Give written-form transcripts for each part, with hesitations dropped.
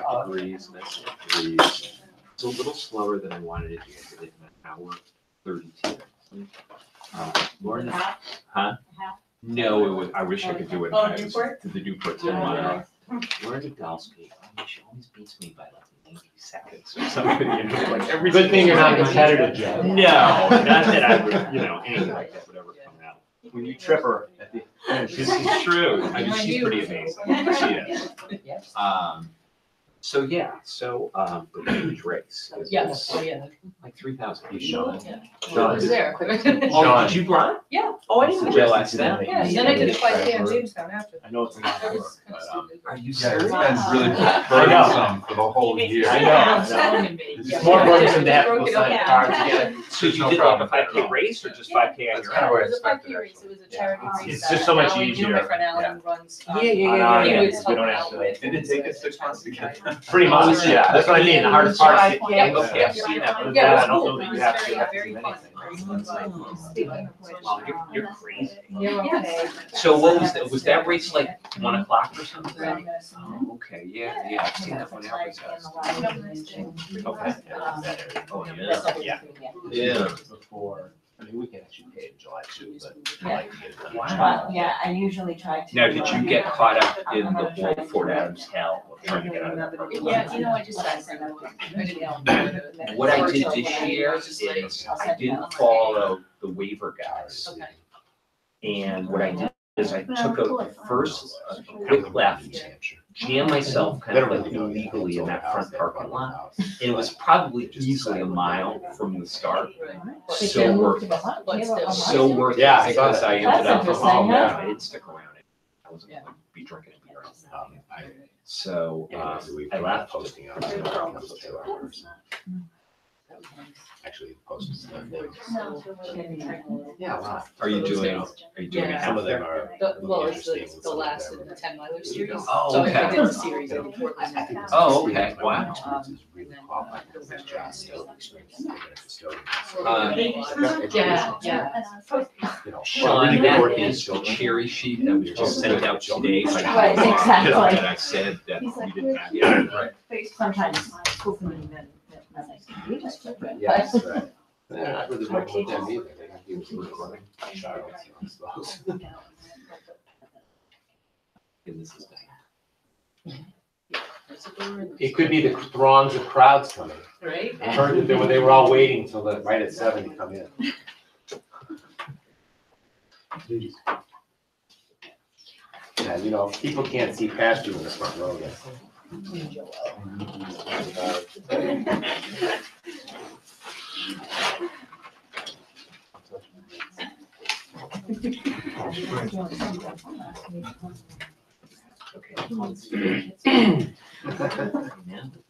5 degrees, that's 3 degrees. It's a little slower than I wanted it to be. I did it in an hour 32. Lauren, Half? huh? Half? No, it was, I wish I could do it. Oh, I was Newport? to the Newport 10 mile. Lauren Nadolski, she always beats me by like 90 seconds or something. Like every Good thing you're not competitive, Joe. No, not that I would, anything like that would ever come out. When you trip her at the This is true. I mean, she's pretty amazing. She is. But the huge race. Yes, oh, yeah. Like 3,000 people. Sean. Yeah. Sean. I was there. Oh, did you run? Yeah. Oh, I didn't realize that. Yeah, then I did a 5K on Jamestown after. I know it's an That hour, was kind but, of stupid. Are you Yeah, it's serious? been really I burdensome for the whole year. I know. Yeah, telling me. It's Yeah. more burdensome to have Broke people it sign up. cards together. So you No did like problem a with that at 5K all. race or just 5K on That's your kind of own? what I It was a 5K expected, race, it was a actually. charity Yeah. race. It's just so much Alan, easier. My friend Alan runs. Yeah. He Yeah, was we don't helping have out to- with. Did it take us 6 months to get done? Pretty much, yeah, that's what I mean, the hardest part is getting. Yeah. Okay, I've seen that. But Yeah, it was I don't cool. know that It you was have to very, have to very do fun. anything. Wow, you're crazy. You're okay. So what was that? Was that race like 1 o'clock or something? Oh, okay, yeah, I've seen that one out. Okay. Oh, yeah. Yeah. Before, I mean, we can actually pay in July too, but I Yeah. like to get it done. Wow. Yeah, I usually try to. Now, did you get caught up in the whole Fort Adams hell of trying to get out of that parking lot? Yeah, I just got sent out. I didn't know. What I did this year is I didn't follow the waiver guys. Okay. And what I did is I took a quick left, jammed myself kind of like illegally in that front parking lot. And it was probably easily a mile from the start. So worth it. So worth it Yeah, I saw because that. I ended That's up interesting, home. huh? I did stick around. I wasn't going to be drinking a beer. So I left. Posting out. 2 hours. Actually posted stuff. Yeah, a lot. Are you doing a Yeah. Some half of them there? are. Well, it's interesting, the some of last them of the are- 10-miler series. Oh, So okay. I did the series in Portland. Oh, okay. Wow. Yeah. Sean, that is the cherry sheet that was just sent out today. By Right, exactly. That I said that we didn't have yet. Right. Sometimes school committee nothing. We just flip it. Yes, right. Yeah, I'd rather work with them either. They have to do recording. Charlotte, I suppose. And this is It could be the throngs of crowds coming. Right? I heard that they were all waiting till right at 7 to come in. Yeah, people can't see past you in the front row yet.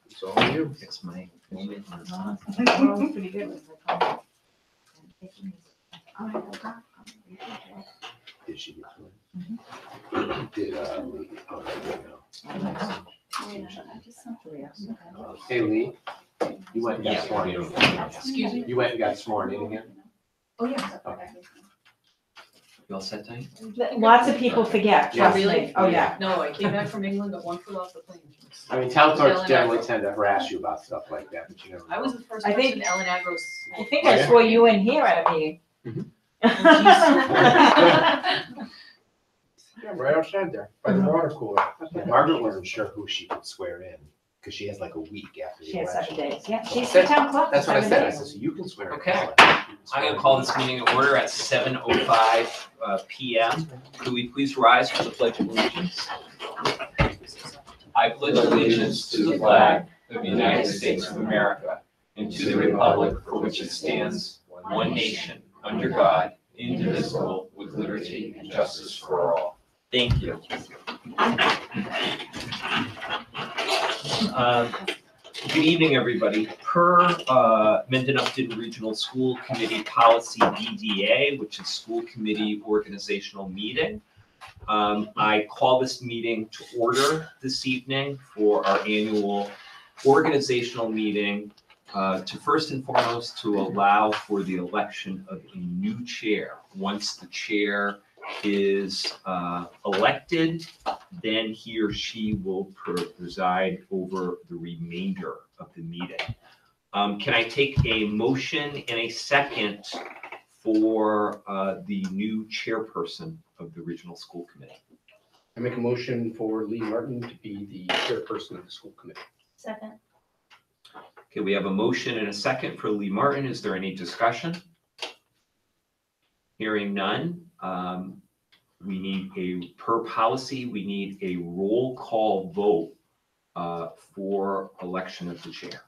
It's all you. It's my moment. Pretty good with Did she get one? Did, Lee? Oh, no. Hey, Lee, you went and got sworn in. Excuse me? You went and got sworn in again? Oh, yeah. Okay. You all set, Tony? Lots of people forget, Yeah. trust me. Oh, yeah. No, I came back from England, got one foot off the plane. I mean, town clerks generally tend to harass you about stuff like that, but you never know. I was the first I think- person Ellen Agros. I think I swore you in here at a meeting. Yeah, right outside there, by the water cooler. Yeah, Margaret wasn't sure who she could swear in, because she has like a week after the She has 7 election. days, yeah, she's the town clerk. That's what I 7 said, I days. said, so you can swear in. Okay. You can swear I'm in. gonna call this meeting to order at 7:05 PM. Could we please rise for the pledge of allegiance? I pledge allegiance to the flag of the United States of America and to the republic for which it stands, one nation, under God, indivisible, with liberty and justice for all. Thank you. Good evening, everybody. Per Mendon-Upton Regional School Committee Policy DDA, which is School Committee Organizational Meeting, I call this meeting to order this evening for our annual organizational meeting to first and foremost to allow for the election of a new chair once the chair is elected, then he or she will preside over the remainder of the meeting. Can I take a motion and a second for the new chairperson of the Regional School Committee? I make a motion for Lee Martin to be the chairperson of the school committee. Second. Okay, we have a motion and a second for Lee Martin. Is there any discussion? Hearing none. We need per policy, we need a roll call vote for election of the chair.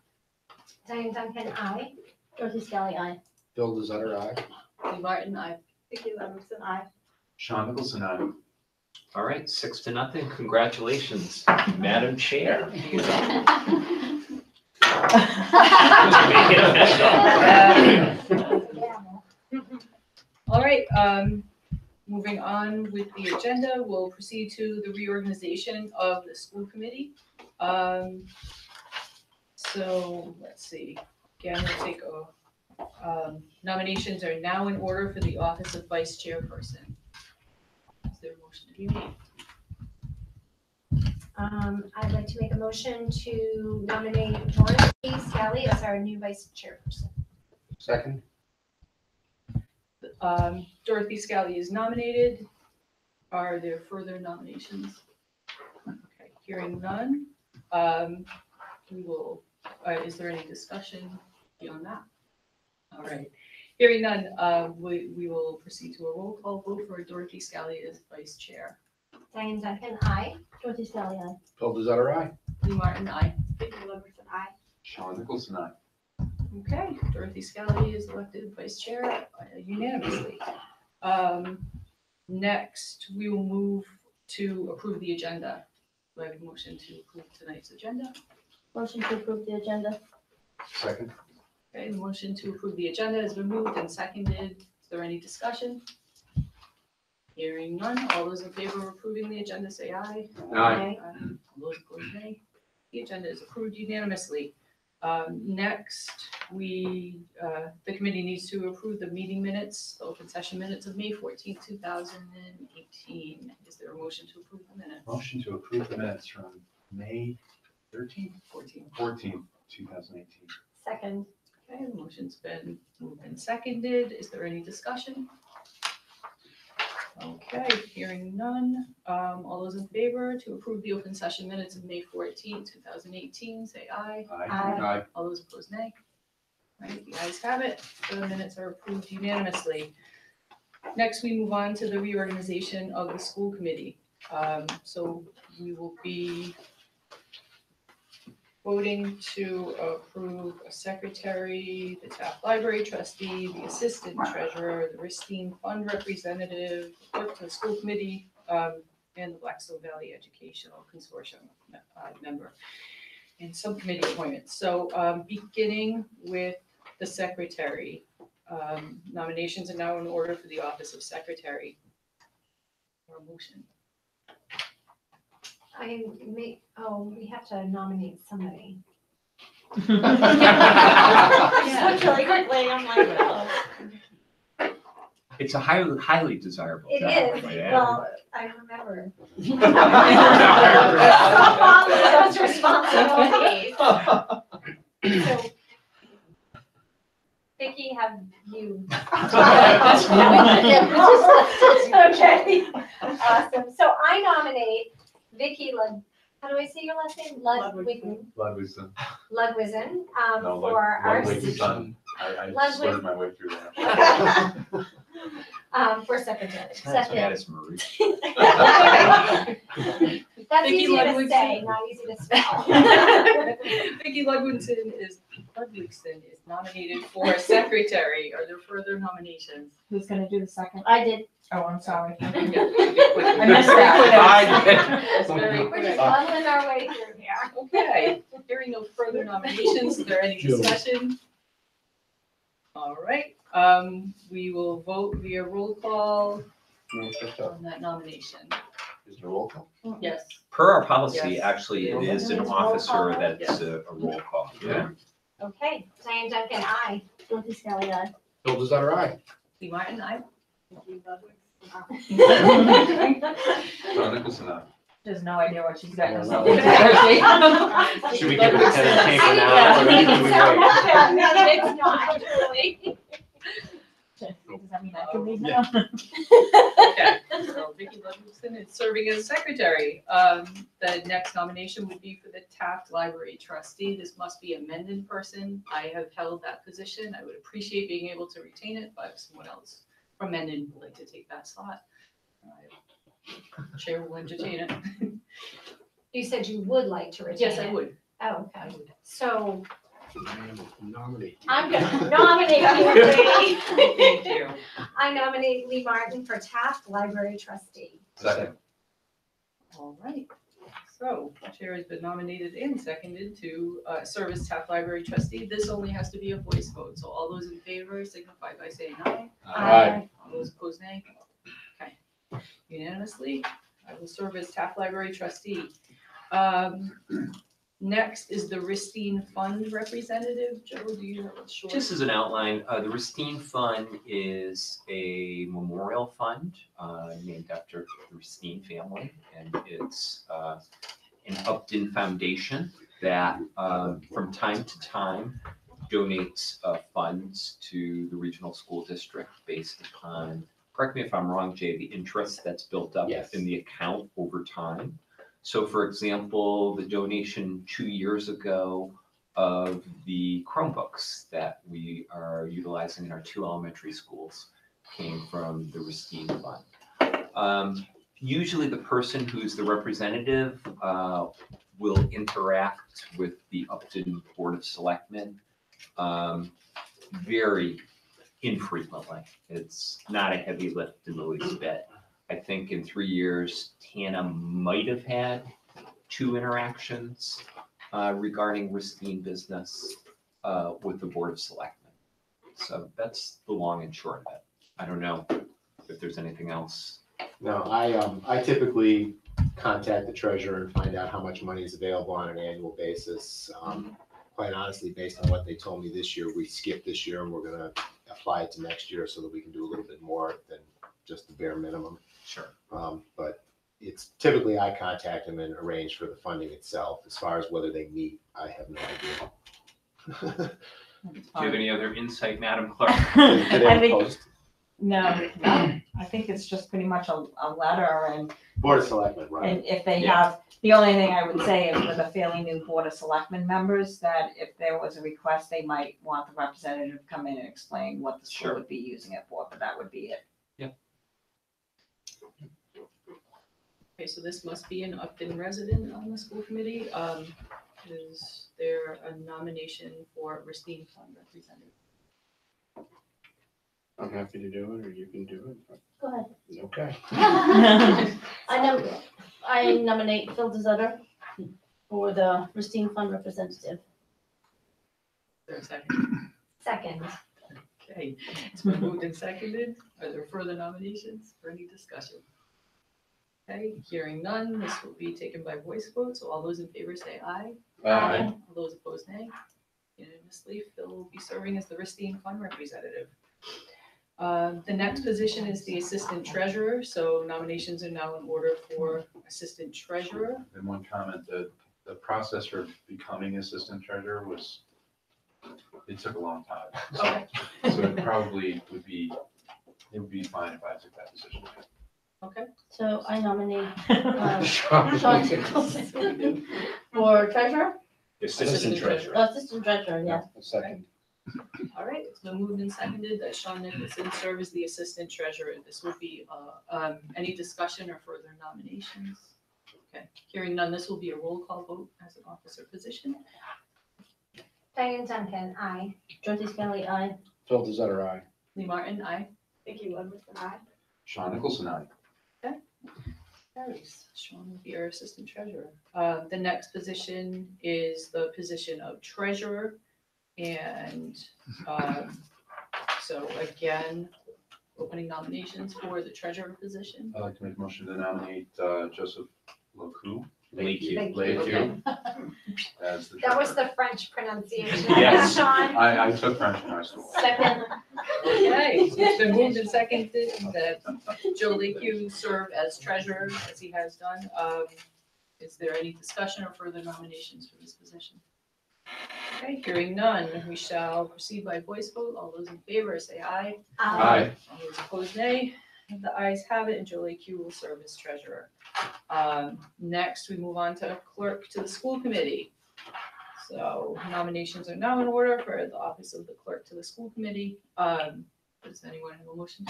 Diane Duncan, aye. Dorothy Scally, aye. Bill Desotter, aye. Lee Martin, I. Vicki Ludwigson, aye. Sean Nicholson, aye. All right, 6-0. Congratulations, Madam Chair. All right, moving on with the agenda, we'll proceed to the reorganization of the school committee. So let's see, again, we'll take nominations are now in order for the office of vice chairperson. Is there a motion to be made? I'd like to make a motion to nominate Dorothy Scally as our new vice chairperson. Second. Dorothy Scally is nominated. Are there further nominations? Okay, hearing none. We will, is there any discussion beyond that? All right, hearing none, we will proceed to a roll call vote for Dorothy Scally as vice chair. Diane Duncan, aye. Dorothy Scally, aye. Bill Desotter, aye. Lee Martin, aye. Vicki Ludwigson, aye. Sean Nicholson, aye. Okay, Dorothy Scally is elected vice chair unanimously. Next, we will move to approve the agenda. Do I have a motion to approve tonight's agenda? Motion to approve the agenda. Second. Okay, the motion to approve the agenda has been moved and seconded. Is there any discussion? Hearing none. All those in favor of approving the agenda, say aye. Aye. All those opposed, nay. The agenda is approved unanimously. Next, the committee needs to approve the meeting minutes, the open session minutes of May 14th, 2018. Is there a motion to approve the minutes? Motion to approve the minutes from May 13th, 14th. 2018. Second. Okay, the motion's been moved and seconded. Is there any discussion? Okay, hearing none. All those in favor to approve the open session minutes of May 14th, 2018, say aye. Aye. All those opposed, nay. All right, the ayes have it. The minutes are approved unanimously. Next, we move on to the reorganization of the school committee. So we will be voting to approve a secretary, the Taft Library trustee, the assistant treasurer, the Ristine Fund representative, clerk to the school committee, and the Blackstone Valley Educational Consortium member, and subcommittee appointments. So beginning with the secretary, nominations are now in order for the office of secretary. Or a motion. We have to nominate somebody. Yeah. Switch really quickly, I'm like, oh. It's a highly desirable It job. is, might add. well, I remember. Those Those responsibilities. So, Vicki, have you? Okay, awesome. So I nominate Vicki how do I say your last name? Ludwigson. Ludwigson. Ludwigson, No, for our. Ludwigson. I Ludwig- slurred my way through that. For secretary. That's bad Second. as Marie. That's Vicki easy to Ludwigson. say, not easy to spell. Vicki Ludwigson is nominated for secretary. Are there further nominations? Who's gonna do the second? I did. Oh, I'm sorry. I missed that. Very We're quick. just muddling our way through here. Okay, hearing no further nominations, is there any discussion? All right, we will vote via roll call on that nomination. Is there a roll call? Yes. Per our policy, Yes. actually, it is an It's roll officer call? that's Yes. a roll call. Yeah. Okay, Diane Duncan, aye. Dorothy Scally, aye. Bill Desotter, aye. Lee Martin, aye. John Nicholson, aye. She has no idea what she's got herself Yeah. into. Should we give it a pen and paper I now? or didn't should think we so. wait? No, it's not, really. Does that mean I can leave now? Okay, so Vicki Ludwigson is serving as secretary. The next nomination would be for the Taft Library trustee. This must be a Mendon person. I have held that position. I would appreciate being able to retain it, but if someone else from Mendon would like to take that slot, Chair will entertain it. You said you would like to retain Yes, I it. would. Oh, I okay. would. So Nominate. I'm gonna nominate you, Lee. Thank you. I nominate Lee Martin for Taft Library trustee. Second. All right. So Chair has been nominated and seconded to serve as Taft Library trustee. This only has to be a voice vote. So all those in favor signify by saying aye. Aye. All those opposed, nay. Okay. Unanimously, I will serve as Taft Library trustee. Next is the Ristine Fund representative. Joe, do you have a short? Just as an outline, the Ristine Fund is a memorial fund named after the Ristine family, and it's an Upton foundation that from time to time donates funds to the regional school district based upon, correct me if I'm wrong, Jay, the interest that's built up Yes. in the account over time. So for example, the donation 2 years ago of the Chromebooks that we are utilizing in our 2 elementary schools came from the Ristine Fund. Usually the person who's the representative will interact with the Upton Board of Selectmen very infrequently. It's not a heavy lift in the least bit. I think in 3 years, Tana might have had 2 interactions regarding Ristine business with the Board of Selectmen. So that's the long and short of it. I don't know if there's anything else. No, I typically contact the treasurer and find out how much money is available on an annual basis. Quite honestly, based on what they told me this year, we skipped this year and we're gonna apply it to next year so that we can do a little bit more than just the bare minimum. Sure. But it's typically I contact them and arrange for the funding itself. As far as whether they meet, I have no idea. Do you have any other insight, Madam Clerk? Did they I think- post? No, I think it's just pretty much a letter Board of Selectmen, right? and if they Yeah. have, the only thing I would say is with a fairly new Board of Selectmen members, that if there was a request, they might want the representative to come in and explain what the school Sure. would be using it for, but that would be it. Okay, so this must be an Upton resident on the school committee. Is there a nomination for Ristine Fund representative? I'm happy to do it, or you can do it. Go ahead. Okay. I nominate Phil DeZutter for the Ristine Fund representative. Is there a second? Second. Okay, it's been moved and seconded. Are there further nominations for any discussion? Okay, hearing none, this will be taken by voice vote, so all those in favor say aye. Aye. All those opposed, nay. Unanimously, Phil will be serving as the Ristine Fund representative. The next position is the assistant treasurer, so nominations are now in order for assistant treasurer. And one comment, the process for becoming assistant treasurer was, it took a long time. Okay. So it probably would be, it would be fine if I took that position. Okay, So I nominate Sean. Sean Nicholson for treasurer, Assistant treasurer. assistant treasurer, yeah. A second. all right, it's been moved and seconded that Sean Nicholson serve as the assistant treasurer. This would be, any discussion or further nominations? Okay, hearing none, this will be a roll call vote as an officer position. Diane Duncan, aye. Dorothy Skelly, aye. Phil DeZutter, aye. Lee Martin, aye. Vicki Ludwigson, aye. Sean Nicholson, aye. Carries. Sean will be our assistant treasurer. The next position is the position of treasurer. And so again, opening nominations for the treasurer position. I'd like to make a motion to nominate Joseph Lecu Lecu. Lecu as the treasurer. That was the French pronunciation. Yes. Sean. I took French in high school. Second, Okay, so it's been moved and seconded that Joe Leque serve as treasurer, as he has done. Is there any discussion or further nominations for this position? Okay, hearing none, we shall proceed by voice vote. All those in favor say aye. Aye. All those opposed, nay. The ayes have it, and Joe Leque will serve as treasurer. Next, we move on to clerk to the school committee. So nominations are now in order for the office of the clerk to the school committee. Does anyone have a motion?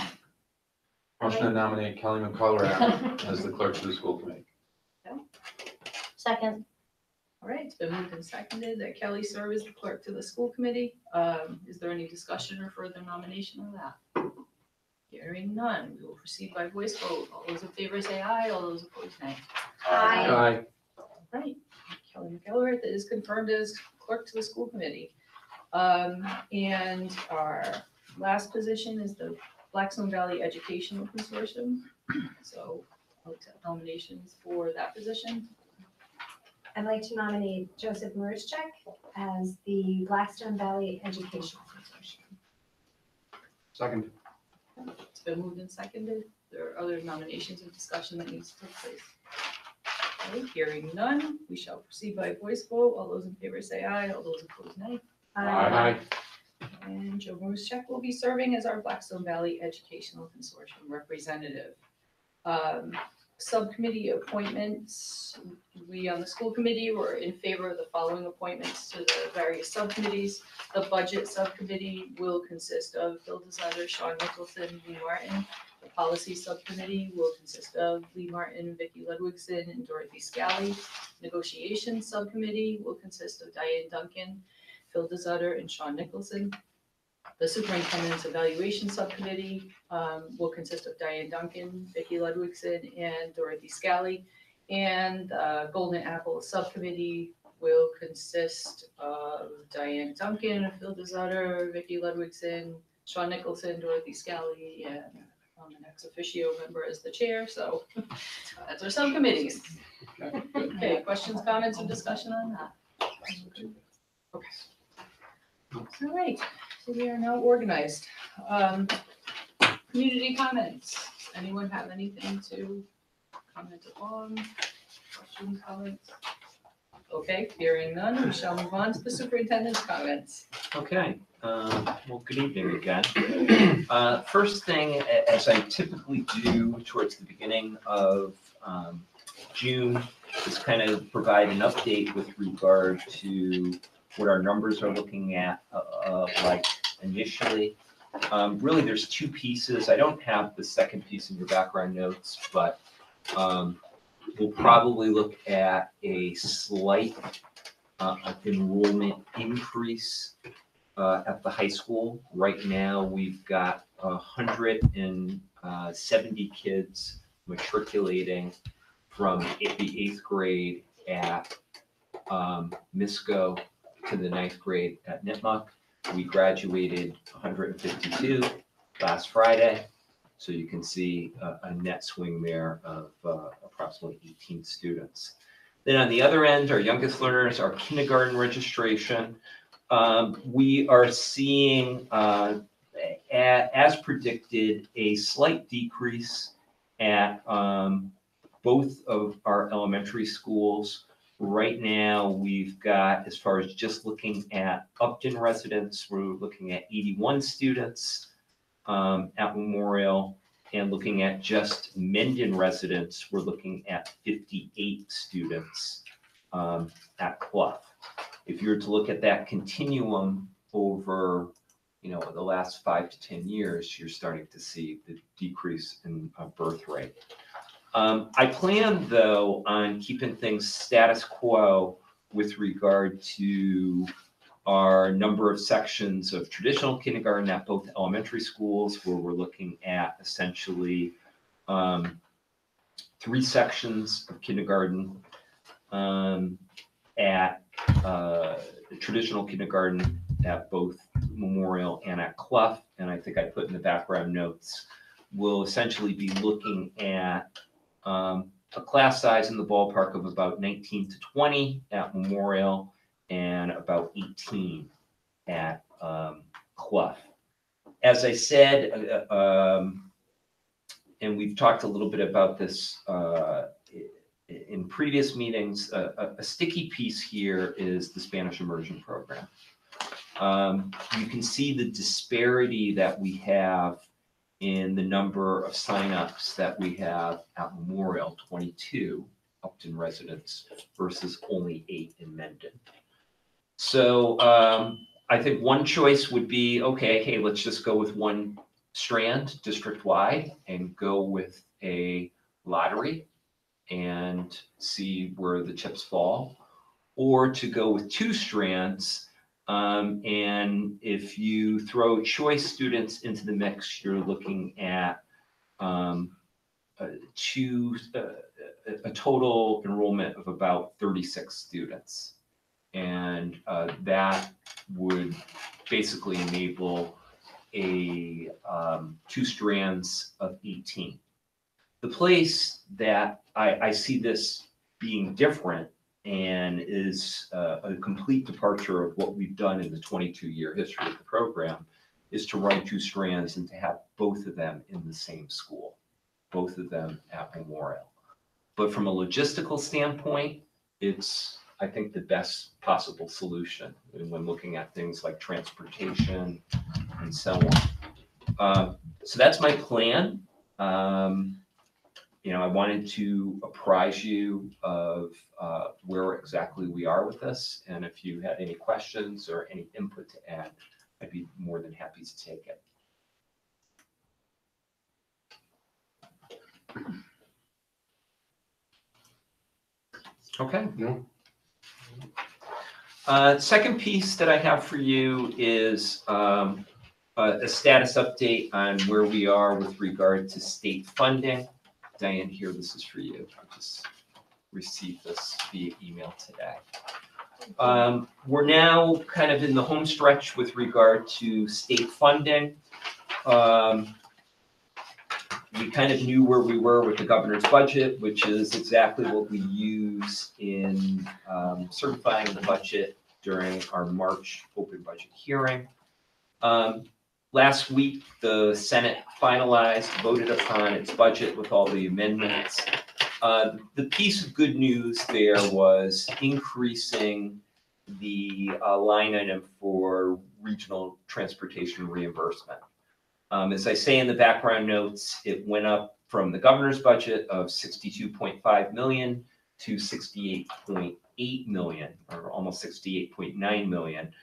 Motion to nominate Kelly McCullough as the clerk to the school committee. Second. All right, it's been moved and seconded that Kelly serve as the clerk to the school committee. Is there any discussion or further nomination of that? Hearing none, we will proceed by voice vote. All those in favor say aye, all those opposed nay. Aye. Right, Kelly McElrath is confirmed as clerk to the school committee. And our last position is the Blackstone Valley Educational Consortium. So I'll accept nominations for that position. I'd like to nominate Joseph Marischek as the Blackstone Valley Educational Consortium. Second. It's been moved and seconded. There are other nominations and discussion that needs to take place. Okay, hearing none, we shall proceed by voice vote. All those in favor say aye, all those opposed nay. Aye. And Joe Marischek will be serving as our Blackstone Valley Educational Consortium representative. Subcommittee appointments, we on the school committee were in favor of the following appointments to the various subcommittees. The budget subcommittee will consist of Phil DeSutter, Sean Nicholson, Lee Martin. The policy subcommittee will consist of Lee Martin, Vicki Ludwigson, and Dorothy Scally. Negotiations subcommittee will consist of Diane Duncan, Phil DeSutter, and Sean Nicholson. The Superintendent's Evaluation Subcommittee will consist of Diane Duncan, Vicki Ludwigson, and Dorothy Scally. And Golden Apple Subcommittee will consist of Diane Duncan, Phil DeSutter, Vicki Ludwigson, Sean Nicholson, Dorothy Scally, and I'm an ex officio member as the chair, so that's our subcommittees. Okay, questions, comments, or discussion on that? Okay. All right, so we are now organized. Community comments. Anyone have anything to comment upon? Questions, comments? Okay, hearing none, we shall move on to the superintendent's comments. Okay, well, good evening again. First thing, as I typically do towards the beginning of June, is kind of provide an update with regard to what our numbers are looking at, like initially. Really, there's two pieces. I don't have the second piece in your background notes, but we'll probably look at a slight enrollment increase at the high school. Right now, we've got 170 kids matriculating from the 8th grade at MISCO to the 9th grade at Nipmuc. We graduated 152 last Friday. So you can see a net swing there of approximately 18 students. Then on the other end, our youngest learners, our kindergarten registration. We are seeing, as predicted, a slight decrease at both of our elementary schools. Right now, we've got, as far as just looking at Upton residents, we're looking at 81 students at Memorial, and looking at just Mendon residents, we're looking at 58 students at Clough. If you were to look at that continuum over, the last 5 to 10 years, you're starting to see the decrease in birth rate. I plan, though, on keeping things status quo with regard to our number of sections of traditional kindergarten at both elementary schools, where we're looking at essentially 3 sections of kindergarten at traditional kindergarten at both Memorial and at Clough. And I think I put in the background notes, we'll essentially be looking at a class size in the ballpark of about 19 to 20 at Memorial and about 18 at Clough. As I said, and we've talked a little bit about this in previous meetings, a sticky piece here is the Spanish immersion program. You can see the disparity that we have in the number of signups that we have at Memorial, 22 Upton residents versus only 8 in Mendon. So I think one choice would be, okay, hey, let's just go with one strand district-wide and go with a lottery and see where the chips fall, or to go with 2 strands. And if you throw choice students into the mix, you're looking at a total enrollment of about 36 students. And that would basically enable a 2 strands of 18. The place that I see this being different and is a complete departure of what we've done in the 22-year history of the program is to run 2 strands and to have both of them in the same school, both of them at Memorial. But from a logistical standpoint, it's, I think, the best possible solution when looking at things like transportation and so on. So that's my plan. I wanted to apprise you of where exactly we are with this, and if you had any questions or any input to add, I'd be more than happy to take it. Okay. No. Second piece that I have for you is a status update on where we are with regard to state funding. Diane, here, this is for you. I just received this via email today. We're now kind of in the home stretch with regard to state funding. We kind of knew where we were with the governor's budget, which is exactly what we use in certifying the budget during our March open budget hearing. Last week, the Senate finalized, voted upon its budget with all the amendments. The piece of good news there was increasing the line item for regional transportation reimbursement. As I say in the background notes, it went up from the governor's budget of 62.5 million to 68.8 million, or almost 68.9 million.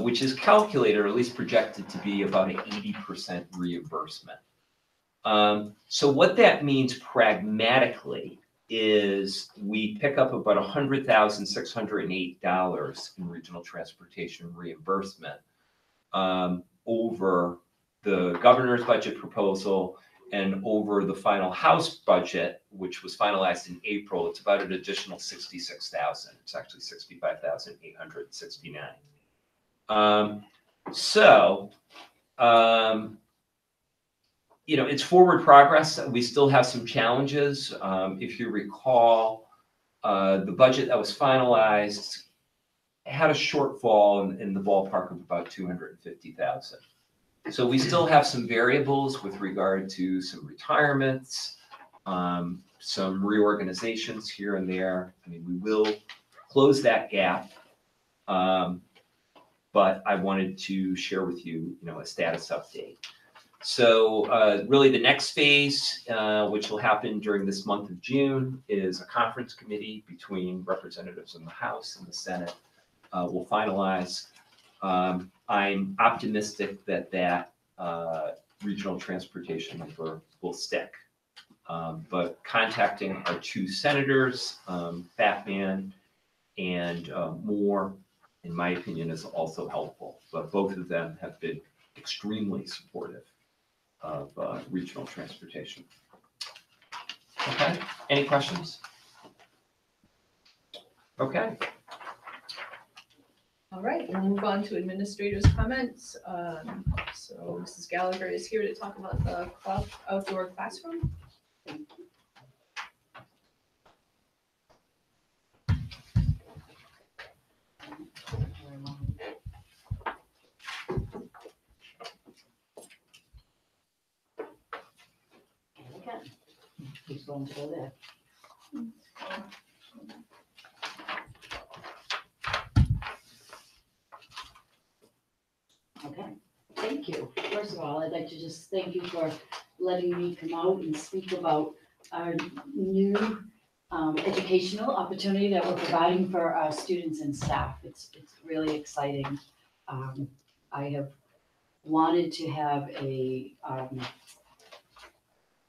Which is calculated, or at least projected to be about an 80% reimbursement. So what that means pragmatically is we pick up about $100,608 in regional transportation reimbursement over the governor's budget proposal and over the final House budget, which was finalized in April. It's about an additional $66,000. It's actually $65,869. It's forward progress. We still have some challenges. If you recall, the budget that was finalized had a shortfall in the ballpark of about 250,000. So we still have some variables with regard to some retirements, some reorganizations here and there. I mean, we will close that gap. But I wanted to share with you, a status update. So really the next phase, which will happen during this month of June, is a conference committee between representatives in the House and the Senate. We'll finalize. I'm optimistic that regional transportation number will stick. But contacting our 2 senators, Batman and Moore, in my opinion, is also helpful, but both of them have been extremely supportive of regional transportation. Okay, any questions? Okay. All right, we'll move on to administrators' comments. So Mrs. Gallagher is here to talk about the outdoor classroom. Who's going to go there? Okay, thank you. First of all, I'd like to just thank you for letting me come out and speak about our new educational opportunity that we're providing for our students and staff. It's really exciting. I have wanted to have a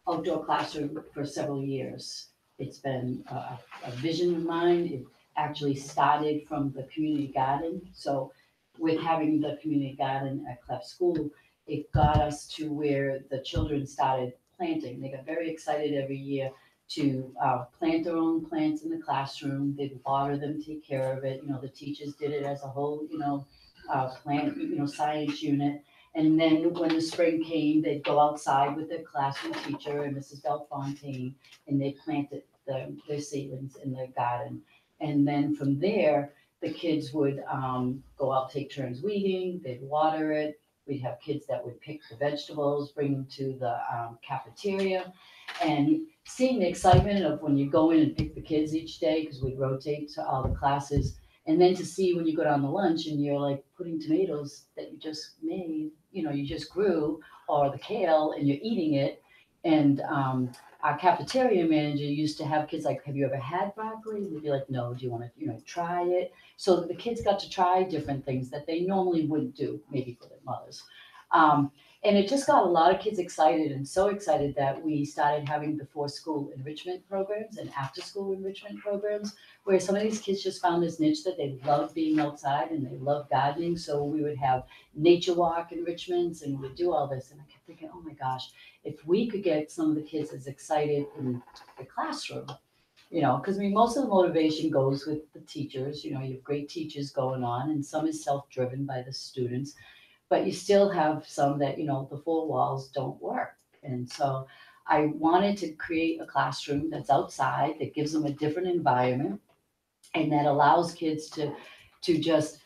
outdoor classroom for several years. It's been a vision of mine. It actually started from the community garden. So with having the community garden at Clef School, it got us to where the children started planting. They got very excited every year to plant their own plants in the classroom. They'd water them, take care of it. You know, the teachers did it as a whole, plant, science unit. And then when the spring came, they'd go outside with their classroom teacher and Mrs. Belfontaine, and they planted their seedlings in their garden. And then from there, the kids would go out, take turns weeding, they'd water it. We'd have kids that would pick the vegetables, bring them to the cafeteria. And seeing the excitement of when you go in and pick the kids each day, because we'd rotate to all the classes, and then to see when you go down to lunch and you're like putting tomatoes that you just made, you just grew, or the kale, and you're eating it. And our cafeteria manager used to have kids like, have you ever had broccoli? And they'd be like, no, do you want to, try it? So the kids got to try different things that they normally wouldn't do, maybe for their mothers. And it just got a lot of kids excited, and so excited that we started having before school enrichment programs and after school enrichment programs, where some of these kids just found this niche that they love being outside and they love gardening. So we would have nature walk enrichments and we would do all this. And I kept thinking, oh my gosh, if we could get some of the kids as excited in the classroom, because most of the motivation goes with the teachers. You have great teachers going on, and some is self-driven by the students. But you still have some that, the four walls don't work. And so I wanted to create a classroom that's outside, that gives them a different environment, and that allows kids to just,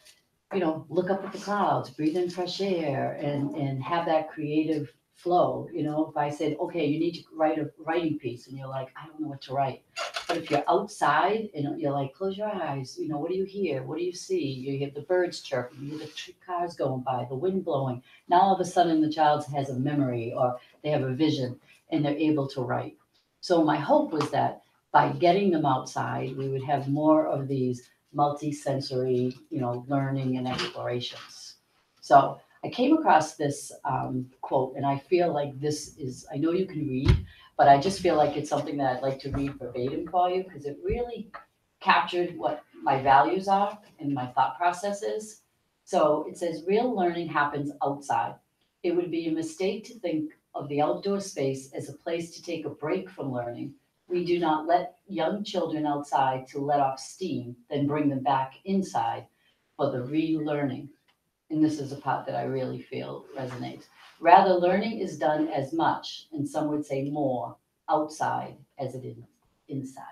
look up at the clouds, breathe in fresh air, and have that creative flow. If I said, okay, you need to write a writing piece, and you're like, I don't know what to write. But if you're outside and you're like, close your eyes, what do you hear? What do you see? You hear the birds chirping, you hear the cars going by, the wind blowing. Now all of a sudden the child has a memory, or they have a vision, and they're able to write. So my hope was that by getting them outside, we would have more of these multi-sensory, learning and explorations. So I came across this quote, and I feel like I know you can read, but I just feel like it's something that I'd like to read verbatim for you, because it really captured what my values are and my thought process is. So it says, real learning happens outside. It would be a mistake to think of the outdoor space as a place to take a break from learning. We do not let young children outside to let off steam, then bring them back inside for the relearning. And this is a part that I really feel resonates. Rather, learning is done as much, and some would say more, outside as it is inside.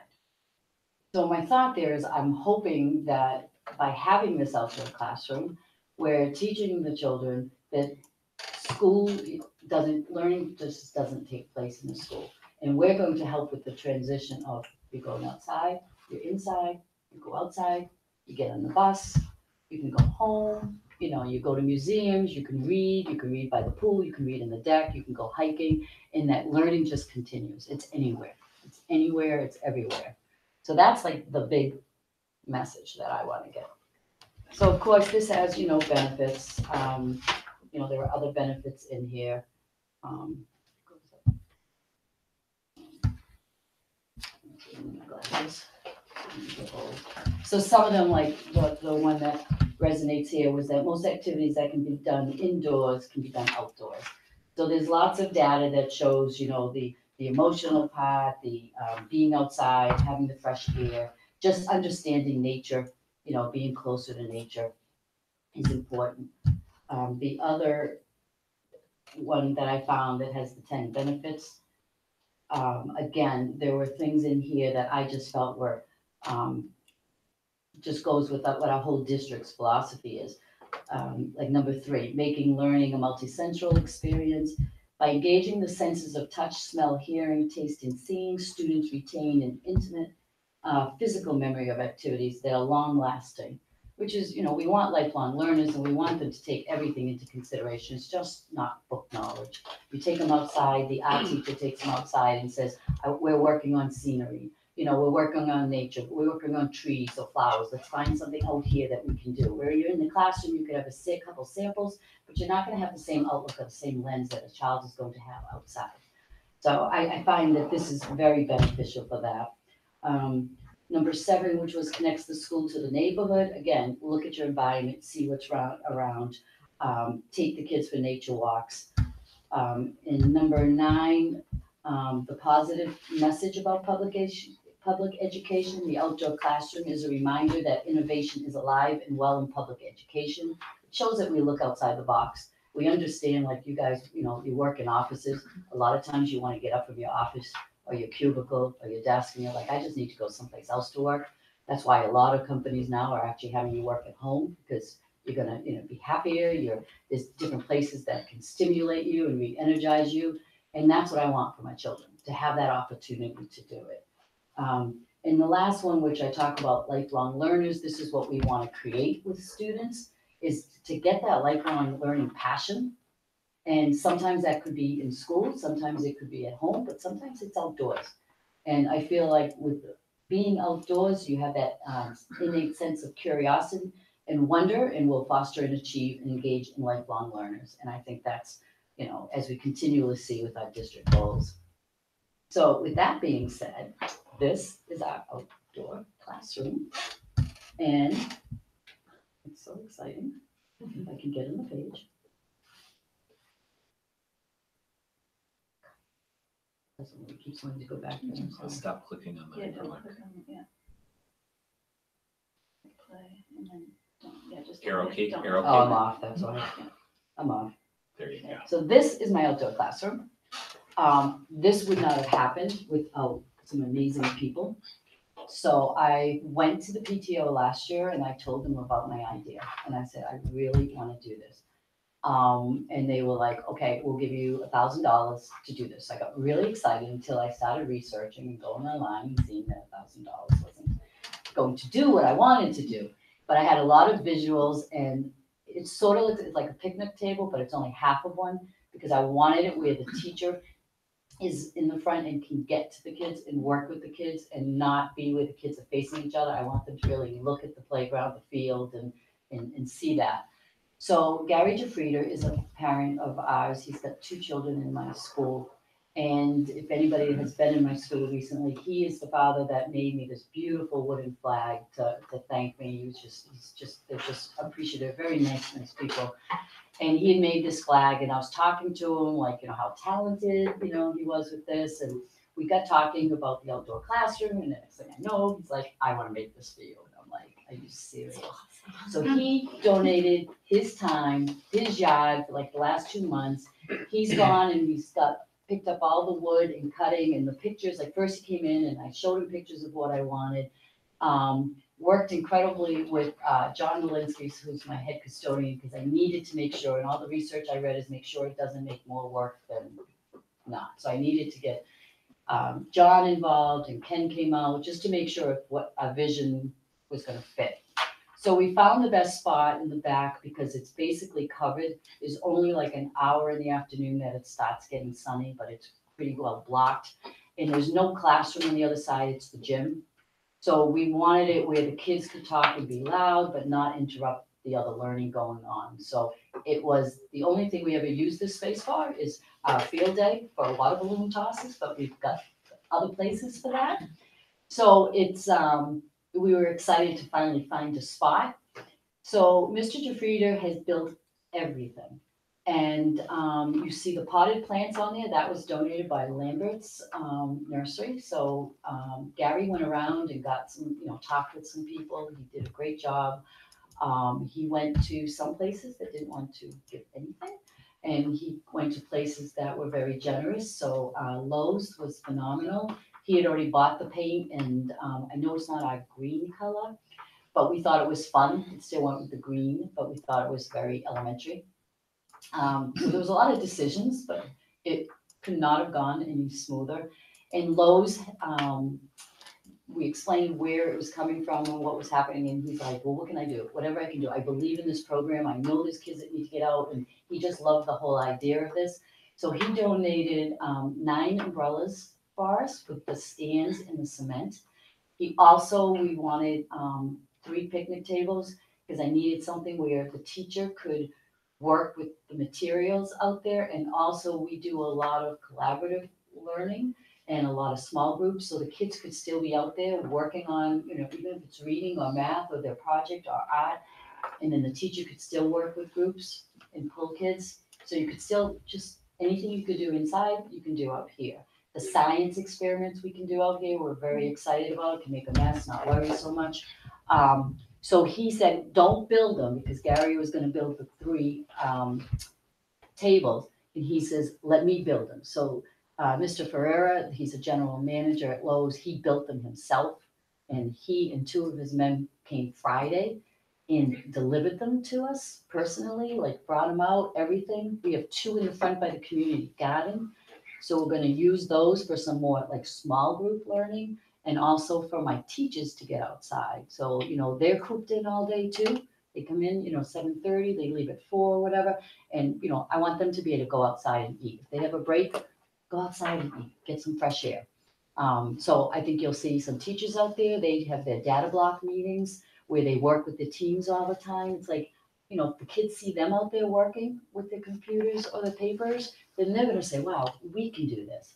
So my thought there is, I'm hoping that by having this outdoor classroom, we're teaching the children that learning just doesn't take place in the school. And we're going to help with the transition of you're going outside, you're inside, you go outside, you get on the bus, you can go home, you go to museums, you can read by the pool, you can read in the deck, you can go hiking, and that learning just continues. It's anywhere, it's everywhere. So that's like the big message that I want to get. So of course, this has, benefits. There are other benefits in here. So some of them, like the one that resonates here, was that most activities that can be done indoors can be done outdoors. So there's lots of data that shows, the emotional part, the being outside, having the fresh air, just understanding nature, being closer to nature is important. The other one that I found that has the 10 benefits, again, there were things in here that I just felt were just goes with what our whole district's philosophy is. Like number 3, making learning a multi-sensory experience. By engaging the senses of touch, smell, hearing, taste, and seeing, students retain an intimate physical memory of activities that are long-lasting, which is, we want lifelong learners and we want them to take everything into consideration. It's just not book knowledge. You take them outside, the art teacher takes them outside and says, we're working on scenery. We're working on nature, we're working on trees or flowers. Let's find something out here that we can do. Where you're in the classroom, you could have a couple samples, but you're not gonna have the same outlook or the same lens that a child is going to have outside. So I find that this is very beneficial for that. Number 7, which was connects the school to the neighborhood. Again, look at your environment, see what's around. Take the kids for nature walks. And number 9, the positive message about public education. The outdoor classroom is a reminder that innovation is alive and well in public education. It shows that we look outside the box. We understand, like you guys, you work in offices. A lot of times you want to get up from your office or your cubicle or your desk and you're like, I just need to go someplace else to work. That's why a lot of companies now are actually having you work at home, because you're gonna be happier. There's different places that can stimulate you and re-energize you. And that's what I want for my children, to have that opportunity to do it. And the last one, which I talk about lifelong learners, this is what we want to create with students, is to get that lifelong learning passion. And sometimes that could be in school, sometimes it could be at home, but sometimes it's outdoors. And I feel like with being outdoors, you have that innate sense of curiosity and wonder, and will foster and achieve and engage in lifelong learners. And I think that's, as we continually see with our district goals. So with that being said, this is our outdoor classroom. And it's so exciting. If I can get on the page. It keeps wanting to go back there. I'm sorry. Stop clicking on Yeah, that. don't click on it, yeah. Play, and then, just. Arrow key, don't- arrow Oh, I'm off, that's why. I'm off. There you go. So this is my outdoor classroom. This would not have happened without some amazing people. So I went to the PTO last year and I told them about my idea. And I said, I really want to do this. And they were like, okay, we'll give you $1,000 to do this. I got really excited until I started researching and going online and seeing that $1,000 wasn't going to do what I wanted to do. But I had a lot of visuals, and it sort of looks like a picnic table, but it's only half of one, because I wanted it where the teacher is in the front and can get to the kids and work with the kids and not be where the kids are facing each other. I want them to really look at the playground, the field, and see that. So Gary Jafrieder is a parent of ours. He's got 2 children in my school. And if anybody has been in my school recently, he is the father that made me this beautiful wooden flag to thank me. They're just appreciative, very nice people. And he had made this flag, and I was talking to him, like, how talented, he was with this. And we got talking about the outdoor classroom, and the next thing I know, he's like, I want to make this for you. And I'm like, are you serious? So he donated his time, his yard for like the last 2 months. He's gone and picked up all the wood and cutting and the pictures. Like, first he came in and I showed him pictures of what I wanted. Worked incredibly with John Walensky, who's my head custodian, because I needed to make sure, and all the research I read is make sure it doesn't make more work than not. So I needed to get John involved, and Ken came out just to make sure what our vision was going to fit. So we found the best spot in the back because it's basically covered. There's only like an hour in the afternoon that it starts getting sunny, but it's pretty well blocked. And there's no classroom on the other side, it's the gym. So we wanted it where the kids could talk and be loud, but not interrupt the other learning going on. So it was the only thing we ever used this space for is our field day for a water balloon tosses, but we've got other places for that. So it's, we were excited to finally find a spot. So Mr. Jafrieder has built everything. And you see the potted plants on there, that was donated by Lambert's nursery. So Gary went around and got some, talked with some people. He did a great job. He went to some places that didn't want to give anything. And he went to places that were very generous. So Lowe's was phenomenal. He had already bought the paint, and I know it's not our green color, but we thought it was fun. It still went with the green, but we thought it was very elementary. So there was a lot of decisions, but it could not have gone any smoother. And Lowe's, we explained where it was coming from and what was happening, and he's like, well, what can I do? Whatever I can do. I believe in this program. I know there's kids that need to get out, and he just loved the whole idea of this. So he donated 9 umbrellas for us with the stands and the cement. We wanted 3 picnic tables, because I needed something where the teacher could work with the materials out there. And also we do a lot of collaborative learning and a lot of small groups, so the kids could still be out there working on, even if it's reading or math or their project or art. And then the teacher could still work with groups and pull kids. So you could still anything you could do inside, you can do out here. The science experiments we can do out here, we're very excited about, can make a mess, not worry so much. So he said, don't build them, because Gary was gonna build the 3 tables. And he says, let me build them. So Mr. Ferreira, he's a general manager at Lowe's, he built them himself. And he and 2 of his men came Friday and delivered them to us personally, like brought them out, everything. We have 2 in the front by the community garden. So we're gonna use those for some more like small group learning, and also for my teachers to get outside. So, they're cooped in all day too. They come in, 7:30, they leave at 4, whatever. And, I want them to be able to go outside and eat. If they have a break, go outside and eat, get some fresh air. So I think you'll see some teachers out there. They have their data block meetings where they work with the teams all the time. It's like, if the kids see them out there working with their computers or the papers, then they're gonna say, wow, we can do this.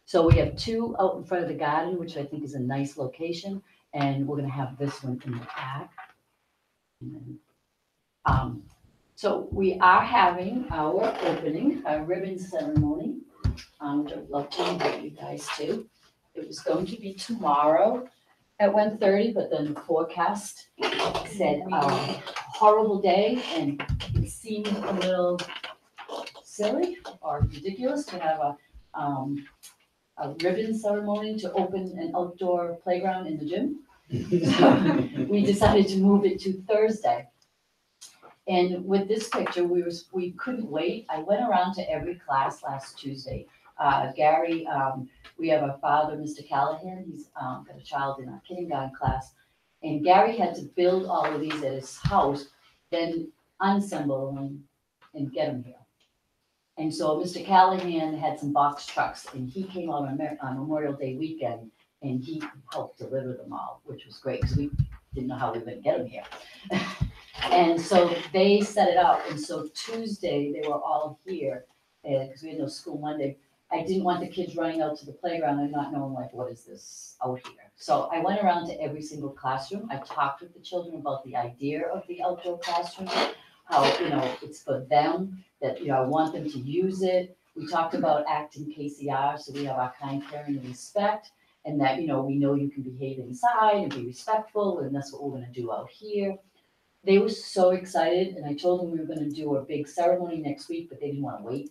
So we have 2 out in front of the garden, which I think is a nice location, and we're gonna have this one in the back. And then, so we are having our opening, our ribbon ceremony, which I'd love to invite you guys to. It was going to be tomorrow at 1:30, but then the forecast said horrible day, and it seemed a little silly or ridiculous to have a ribbon ceremony to open an outdoor playground in the gym. So we decided to move it to Thursday. And with this picture, we couldn't wait. I went around to every class last Tuesday. Gary, we have a father, Mr. Callahan, he's got a child in our kindergarten class. And Gary had to build all of these at his house, then unassemble them and get them here. And so Mr. Callahan had some box trucks, and he came out on Memorial Day weekend, and he helped deliver them all, which was great, because we didn't know how we were gonna get them here. And so they set it up, and so Tuesday, they were all here, because we had no school Monday. I didn't want the kids running out to the playground and not knowing, like, what is this out here? So I went around to every single classroom. I talked with the children about the idea of the outdoor classroom, how, it's for them, that, I want them to use it. We talked about acting KCR, so we have our kind, caring, and respect, and that, we know you can behave inside and be respectful, and that's what we're gonna do out here. They were so excited, and I told them we were gonna do a big ceremony next week, but they didn't wanna wait.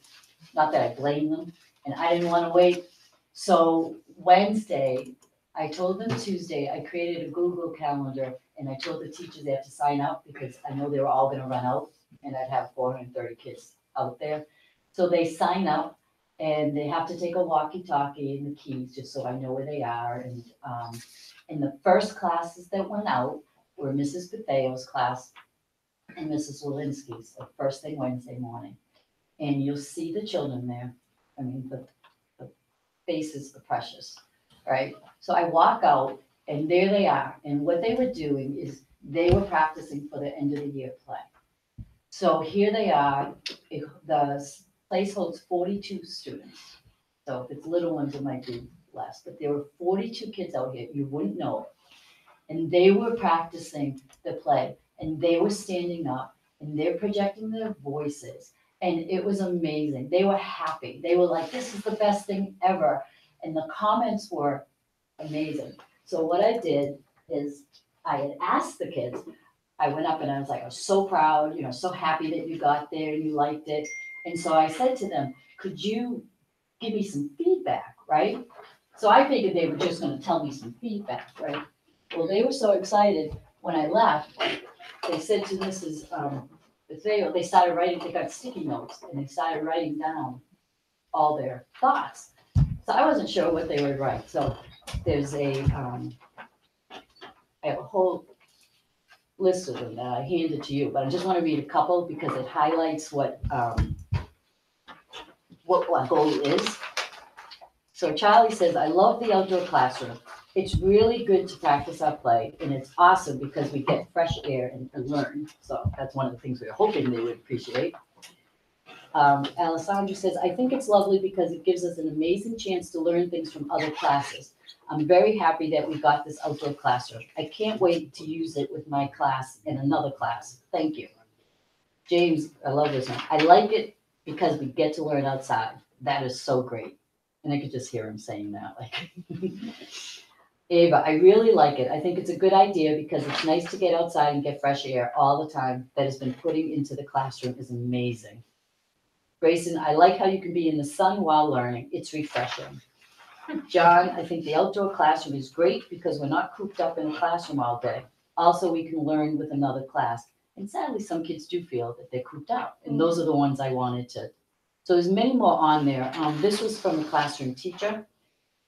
Not that I blame them, and I didn't wanna wait. So Wednesday, I told them Tuesday, I created a Google Calendar, and I told the teachers they have to sign up, because I know they were all gonna run out, and I'd have 430 kids out there. So they sign up, and they have to take a walkie-talkie and the keys, just so I know where they are. And the first classes that went out were Mrs. Betheo's class and Mrs. Walensky's, the first thing Wednesday morning. And you'll see the children there. I mean, the faces are precious, right? So I walk out, and there they are. And what they were doing is they were practicing for the end of the year play. So here they are. The place holds 42 students. So if it's little ones, it might be less. But there were 42 kids out here. You wouldn't know it. And they were practicing the play. And they were standing up. And they're projecting their voices. And it was amazing. They were happy. They were like, this is the best thing ever. And the comments were amazing. So what I did is I had asked the kids, I went up and I was like, I was so proud, so happy that you got there and you liked it. And so I said to them, could you give me some feedback, right? So I figured they were just gonna tell me some feedback, right? Well, they were so excited when I left, they said to Mrs. Betheo, they started writing, they got sticky notes, and they started writing down all their thoughts. So I wasn't sure what they would write. So there's I have a whole list of them that I handed to you, but I just want to read a couple because it highlights what our goal is. So Charlie says, I love the outdoor classroom. It's really good to practice our play, and it's awesome because we get fresh air and learn. So that's one of the things we were hoping they would appreciate. Alessandra says, I think it's lovely because it gives us an amazing chance to learn things from other classes. I'm very happy that we got this outdoor classroom. I can't wait to use it with my class and another class. Thank you. James, I love this one. I like it because we get to learn outside. That is so great. And I could just hear him saying that. Like, Ava, I really like it. I think it's a good idea because it's nice to get outside and get fresh air all the time. That has been putting into the classroom is amazing. Grayson, I like how you can be in the sun while learning. It's refreshing. John, I think the outdoor classroom is great because we're not cooped up in a classroom all day. Also, we can learn with another class. And sadly, some kids do feel that they're cooped out. And those are the ones I wanted to. So there's many more on there. This was from a classroom teacher.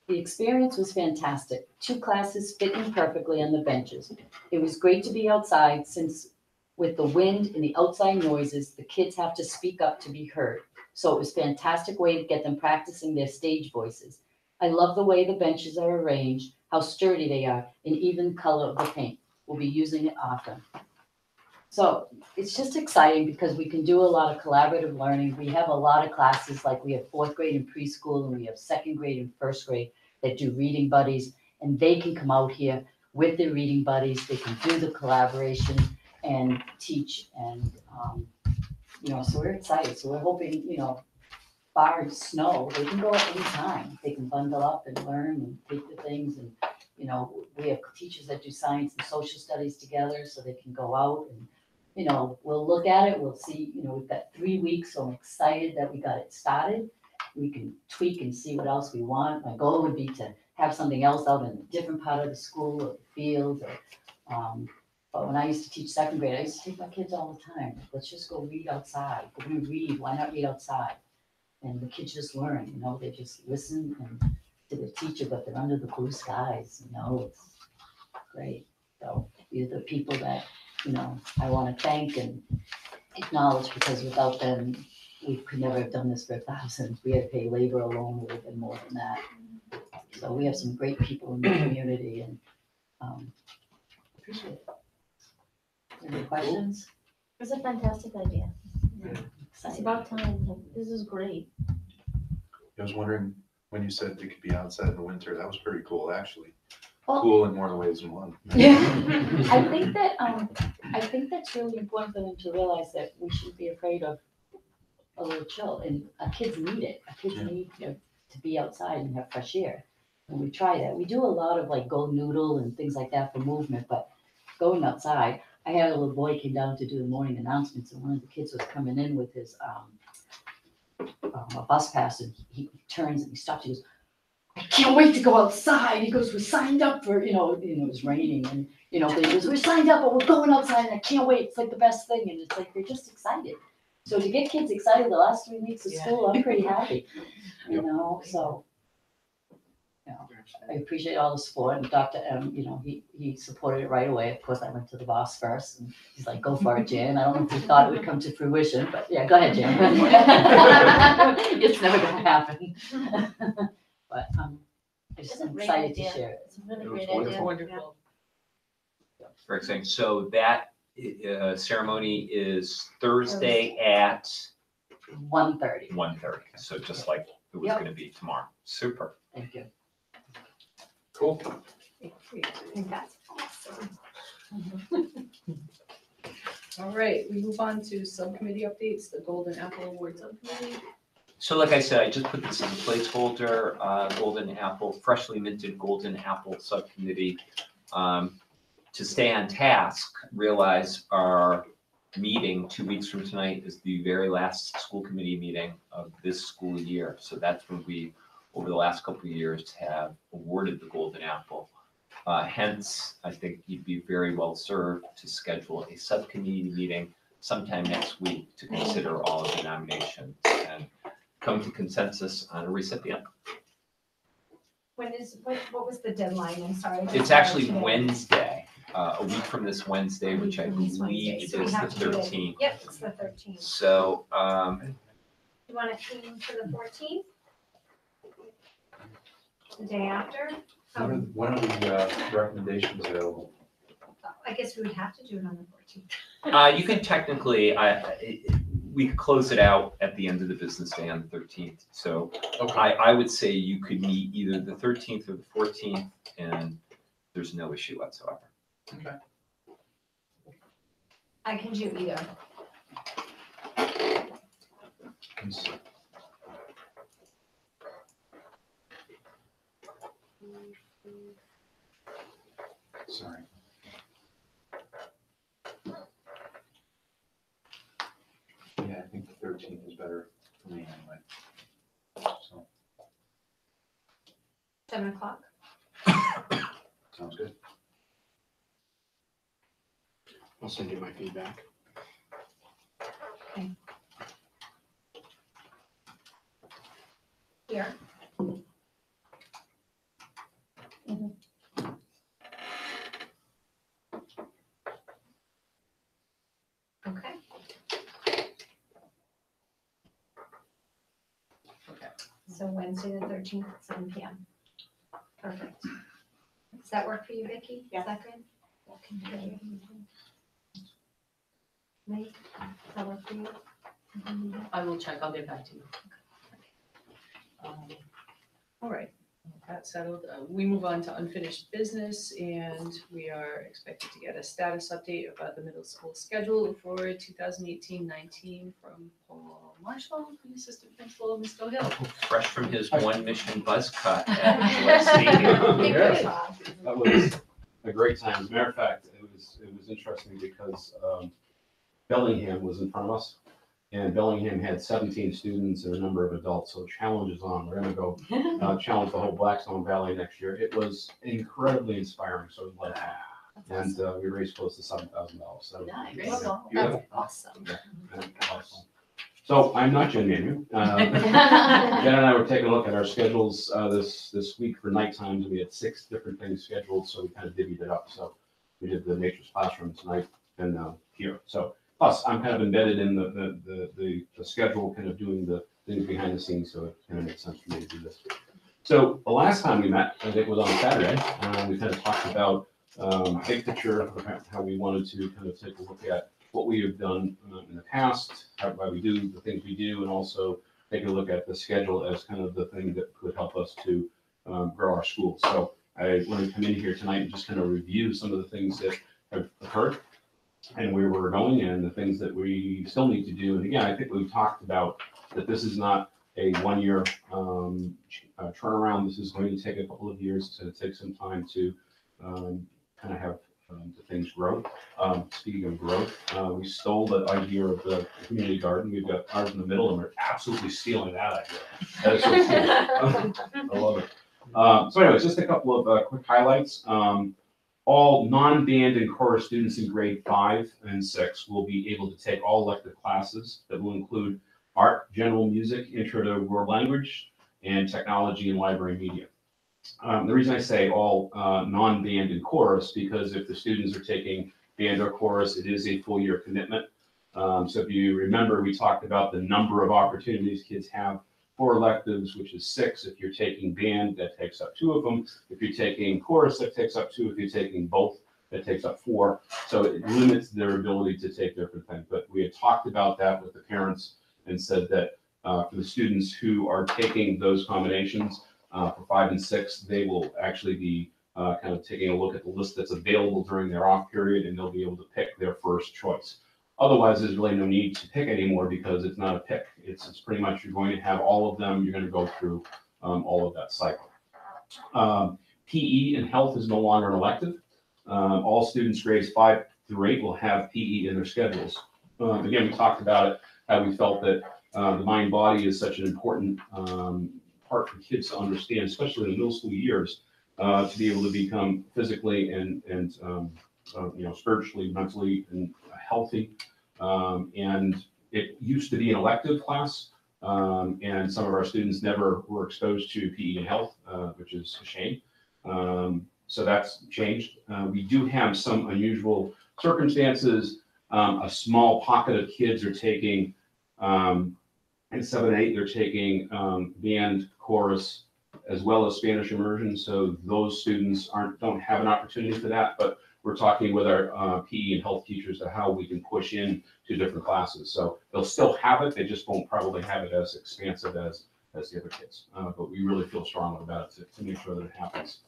The experience was fantastic. 2 classes fit in perfectly on the benches. It was great to be outside since with the wind and the outside noises, the kids have to speak up to be heard. So it was a fantastic way to get them practicing their stage voices. I love the way the benches are arranged, how sturdy they are, and even the color of the paint. We'll be using it often. So it's just exciting because we can do a lot of collaborative learning. We have a lot of classes, like we have 4th grade and preschool, and we have 2nd grade and 1st grade that do reading buddies, and they can come out here with their reading buddies. They can do the collaboration and teach, and so we're excited. So we're hoping, bar snow, they can go at any time. They can bundle up and learn and take the things, and we have teachers that do science and social studies together, so they can go out and we'll look at it. We'll see. We've got 3 weeks, so I'm excited that we got it started. We can tweak and see what else we want. My goal would be to have something else out in a different part of the school or the field. But when I used to teach 2nd grade, I used to take my kids all the time. Let's just go read outside. We're going to read. Why not read outside? And the kids just learn. They just listen to the teacher, but they're under the blue skies. It's great. So these are the people that I want to thank and acknowledge, because without them, we could never have done this for 1,000. We had to pay labor alone, would have been more than that. So we have some great people in the community, and appreciate it. Any questions? It's a fantastic idea. It's Excited. about time. This is great. I was wondering, when you said it could be outside in the winter, that was pretty cool, actually. Well- Cool in more ways than one. Yeah, I think that's really important for them to realize that we shouldn't be afraid of a little chill, and our kids need it. Our kids Yeah. need to be outside and have fresh air. And we try that. We do a lot of like go noodle and things like that for movement, but going outside, I had a little boy came down to do the morning announcements, and one of the kids was coming in with his a bus pass, and he turns and he stops. He goes, I can't wait to go outside. He goes, we signed up for, it was raining, and, they goes, we're signed up, but we're going outside, and I can't wait. It's like the best thing. And it's like, they're just excited. So to get kids excited the last 3 weeks of school, I'm pretty happy, so. I appreciate all the support, and Dr. M, he supported it right away. Of course, I went to the boss first, and he's like, go for it, Jan. I don't know if he thought it would come to fruition, but yeah, go ahead, Jan. It's never gonna happen. But I'm It's just a great excited to idea. share it. It's a really It was great idea. Wonderful. Very exciting. So that ceremony is Thursday at 1:30. 1:30. So just like it was Yep. going to be tomorrow. Super. Thank you. Cool. That's awesome. All right, we move on to subcommittee updates, the Golden Apple Award Subcommittee. So like I said, I just put this as a placeholder, Golden Apple, freshly minted Golden Apple Subcommittee. To stay on task, realize our meeting 2 weeks from tonight is the very last school committee meeting of this school year. So that's when we, over the last couple of years, have awarded the Golden Apple. Hence, I think you'd be very well served to schedule a subcommittee meeting sometime next week to consider all of the nominations. And come to consensus on a recipient. When is, what was the deadline? I'm sorry. It's actually Wednesday, a week from this Wednesday, which I From this Wednesday, believe so we is the have to do it. 13th. Yep, it's the 13th. So, You want to aim for the 14th? The day after? When are the recommendations available? I guess we would have to do it on the 14th. you can technically, we could close it out at the end of the business day on the 13th. So Okay. I would say you could meet either the 13th or the 14th, and there's no issue whatsoever. Okay. I can do either. Sorry. Yeah, I think the 13th is better for me anyway. So, 7 o'clock. sounds good. I'll send you my feedback. Here. Okay. So Wednesday, the 13th at 7 PM. Perfect. Does that work for you, Vicky? Yeah. Is that good? Okay. Nate, does that work for you? I will check, I'll get back to you. All right, that's settled. We move on to unfinished business, and we are expected to get a status update about the middle school schedule for 2018-19 from Paul Marshall, the assistant principal of Misto Hill. Fresh from his one mission buzz cut at Gillette Stadium. Hey, Yeah. good, Bob. That was a great time. As a matter of fact, it was interesting because Bellingham was in front of us. And Bellingham had 17 students and a number of adults, so the challenge is on. We're gonna go challenge the whole Blackstone Valley next year. It was incredibly inspiring, so it was like that. And we raised close to $7,000. So Nice. yeah, That's awesome. awesome. So I'm not Jen Manu. Jen and I were taking a look at our schedules this week for night times. We had 6 different things scheduled, so we kind of divvied it up. So we did the Nature's Classroom tonight and here. So plus, I'm kind of embedded in the schedule, kind of doing the things behind the scenes, so it kind of makes sense for me to do this. So the last time we met, I think was on Saturday, we kind of talked about big picture, how we wanted to kind of take a look at what we have done in the past, why we do the things we do, and also take a look at the schedule as kind of the thing that could help us to grow our school. So I want to come in here tonight and just kind of review some of the things that have occurred and where we're going and the things that we still need to do. And again, I think we've talked about that this is not a one-year turnaround. This is going to take a couple of years. It's going to take some time to kind of have the things grow. Speaking of growth, we stole the idea of the community garden. We've got ours in the middle and we're absolutely stealing that idea. That is so cool. I love it. So anyways, just a couple of quick highlights. All non-band and chorus students in grade 5 and 6 will be able to take all elective classes that will include art, general music, intro to world language, and technology and library media. The reason I say all non-band and chorus, because if the students are taking band or chorus, it is a full year commitment. So if you remember, we talked about the number of opportunities kids have for electives, which is 6. If you're taking band, that takes up 2 of them. If you're taking chorus, that takes up 2. If you're taking both, that takes up 4. So it limits their ability to take different things. But we had talked about that with the parents and said that for the students who are taking those combinations for 5 and 6, they will actually be kind of taking a look at the list that's available during their off period, and they'll be able to pick their first choice. Otherwise, there's really no need to pick anymore because it's not a pick. It's pretty much you're going to have all of them. You're going to go through all of that cycle. PE and health is no longer an elective. All students grades 5 through 8 will have PE in their schedules. Again, we talked about it, how we felt that the mind-body is such an important part for kids to understand, especially in the middle school years, to be able to become physically and spiritually, mentally, and healthy. And it used to be an elective class. And some of our students never were exposed to PE and health, which is a shame. So that's changed. We do have some unusual circumstances. A small pocket of kids are taking, in 7 and 8, they're taking band, chorus, as well as Spanish immersion. So those students don't have an opportunity for that, but we're talking with our PE and health teachers to how we can push in to different classes. So they'll still have it, they just won't probably have it as expansive as the other kids. But we really feel strongly about it to make sure that it happens.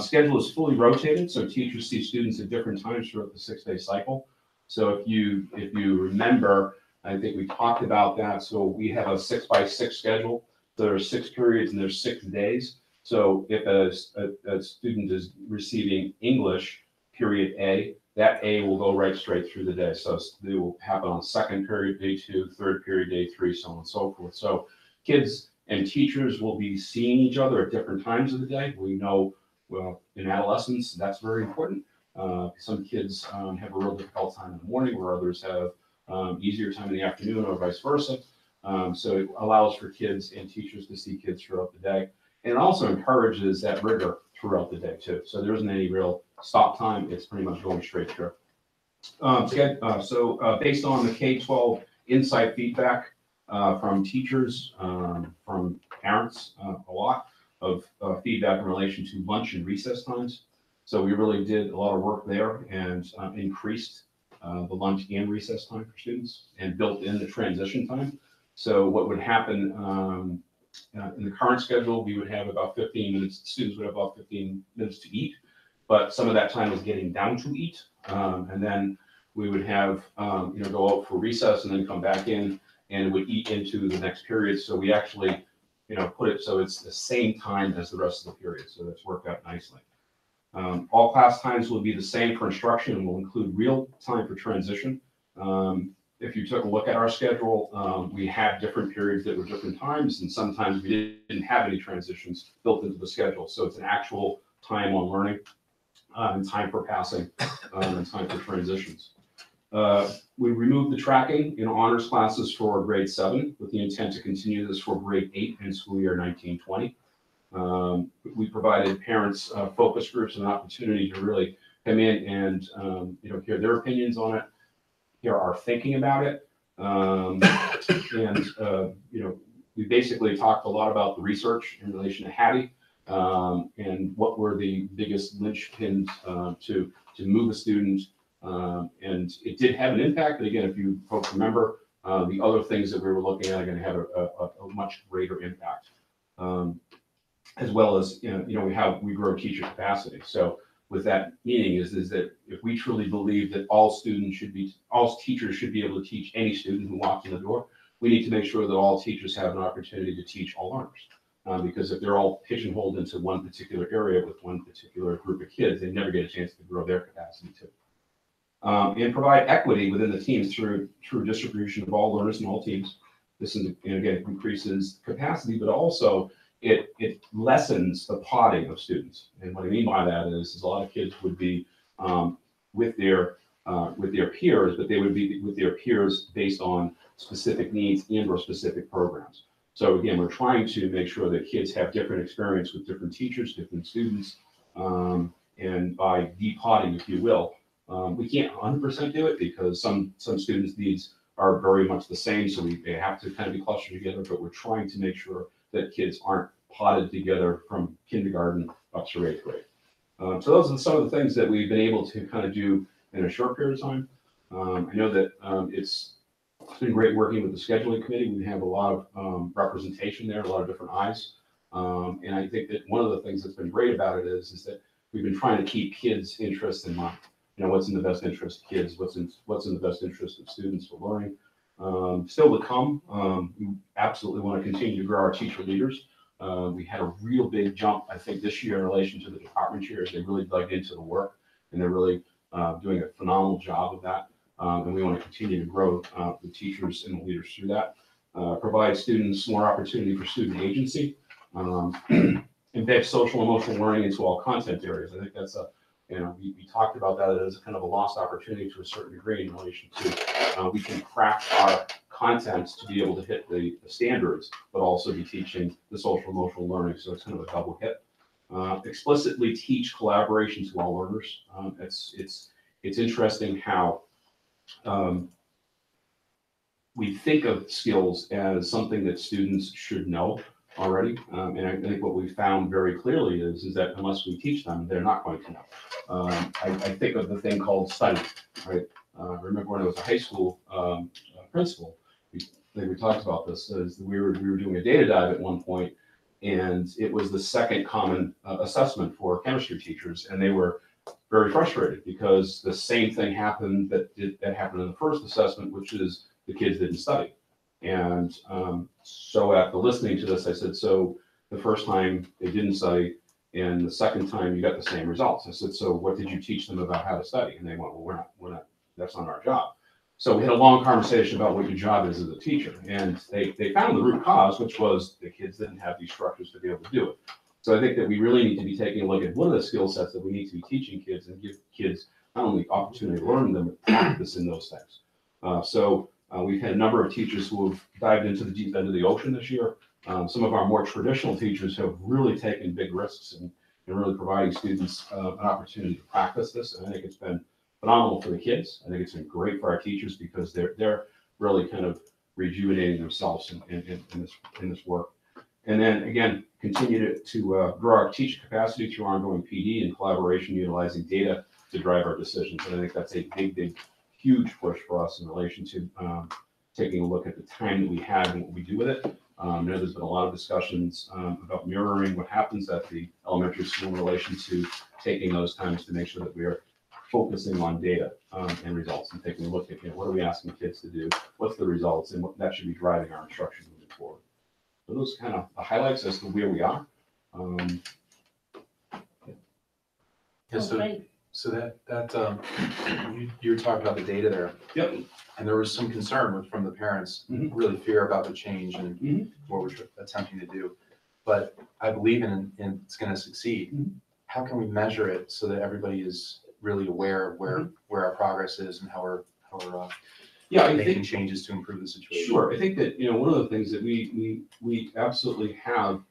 Schedule is fully rotated, so teachers see students at different times throughout the 6-day cycle. So if you remember, I think we talked about that. So we have a 6x6 schedule. There are 6 periods and there's 6 days. So if a student is receiving English, period A, that A will go right straight through the day. So they will happen on 2nd period, day 2, 3rd period, day 3, so on and so forth. So kids and teachers will be seeing each other at different times of the day. We know, well, in adolescence, that's very important. Some kids have a real difficult time in the morning, where others have easier time in the afternoon, or vice versa. So it allows for kids and teachers to see kids throughout the day. And it also encourages that rigor throughout the day too. So there isn't any real stop time. It's pretty much going straight through. Based on the K-12 insight feedback from teachers, from parents, a lot of feedback in relation to lunch and recess times. So we really did a lot of work there and increased the lunch and recess time for students and built in the transition time. So what would happen in the current schedule, we would have about 15 minutes, students would have about 15 minutes to eat, but some of that time is getting down to eat. And then we would have, go out for recess and then come back in and would eat into the next period. So we actually, put it so it's the same time as the rest of the period. So that's worked out nicely. All class times will be the same for instruction and will include real time for transition. If you took a look at our schedule, we had different periods that were different times, and sometimes we didn't have any transitions built into the schedule. So it's an actual time on learning, and time for passing, and time for transitions. We removed the tracking in honors classes for grade 7 with the intent to continue this for grade 8 in school year 1920. We provided parents focus groups an opportunity to really come in and hear their opinions on it, hear our thinking about it, we basically talked a lot about the research in relation to Hattie and what were the biggest linchpins to move a student, and it did have an impact. But again, if you folks remember, the other things that we were looking at are going to have a much greater impact. As well as how we grow teacher capacity. So with that meaning is that if we truly believe that all teachers should be able to teach any student who walks in the door, we need to make sure that all teachers have an opportunity to teach all learners. Because if they're all pigeonholed into one particular area with one particular group of kids, they never get a chance to grow their capacity too. And provide equity within the teams through distribution of all learners in all teams. This is, again, increases capacity, but also it lessens the podding of students. And what I mean by that is a lot of kids would be with their peers, but they would be with their peers based on specific needs and or specific programs. So again, we're trying to make sure that kids have different experience with different teachers, different students, and by de-podding, if you will, we can't 100% do it because some students' needs are very much the same, so they have to kind of be clustered together, but we're trying to make sure that kids aren't potted together from kindergarten up to 8th grade. So those are some of the things that we've been able to kind of do in a short period of time. I know that it's been great working with the scheduling committee. We have a lot of representation there, a lot of different eyes. And I think that one of the things that's been great about it is that we've been trying to keep kids' interests in mind. What's in the best interest of kids, what's in the best interest of students for learning. Still to come, we absolutely want to continue to grow our teacher leaders. We had a real big jump, I think, this year in relation to the department chairs. They really dug into the work, and they're really doing a phenomenal job of that. And we want to continue to grow the teachers and the leaders through that. Provide students more opportunity for student agency. Embed social emotional learning into all content areas. I think that's we talked about that as kind of a lost opportunity to a certain degree in relation to we can craft our content to be able to hit the standards, but also be teaching the social emotional learning. So it's kind of a double hit. Explicitly teach collaboration to all learners. It's interesting how we think of skills as something that students should know already. And I think what we found very clearly is that unless we teach them, they're not going to know. I think of the thing called study, right? I remember when I was a high school principal, we talked about this, is we were doing a data dive at one point, and it was the second common assessment for chemistry teachers, and they were very frustrated because the same thing happened that happened in the first assessment, which is the kids didn't study. And so after listening to this, I said, so the first time they didn't study, and the second time you got the same results. I said, so what did you teach them about how to study? And they went, well, we're not, that's not our job. So we had a long conversation about what your job is as a teacher. And they found the root cause, which was the kids didn't have these structures to be able to do it. So I think that we really need to be taking a look at what are the skill sets that we need to be teaching kids and give kids not only opportunity to learn them, but practice in those things. We've had a number of teachers who have dived into the deep end of the ocean this year. Some of our more traditional teachers have really taken big risks and really providing students an opportunity to practice this. And I think it's been phenomenal for the kids. I think it's been great for our teachers because they're really kind of rejuvenating themselves in this work. And then again, continue to grow our teacher capacity through ongoing PD and collaboration, utilizing data to drive our decisions. And I think that's a big, huge push for us in relation to taking a look at the time that we have and what we do with it. I know there's been a lot of discussions about mirroring what happens at the elementary school in relation to taking those times to make sure that we are focusing on data and results and taking a look at what are we asking kids to do, what's the results, and what that should be driving our instruction moving forward. So those are kind of the highlights as to where we are. Yeah, so that you were talking about the data there. Yep. And there was some concern from the parents, really fear about the change and what we're attempting to do. But I believe in it's going to succeed. How can we measure it so that everybody is really aware of where our progress is and how we're making changes to improve the situation? Sure. I think that, one of the things that we absolutely have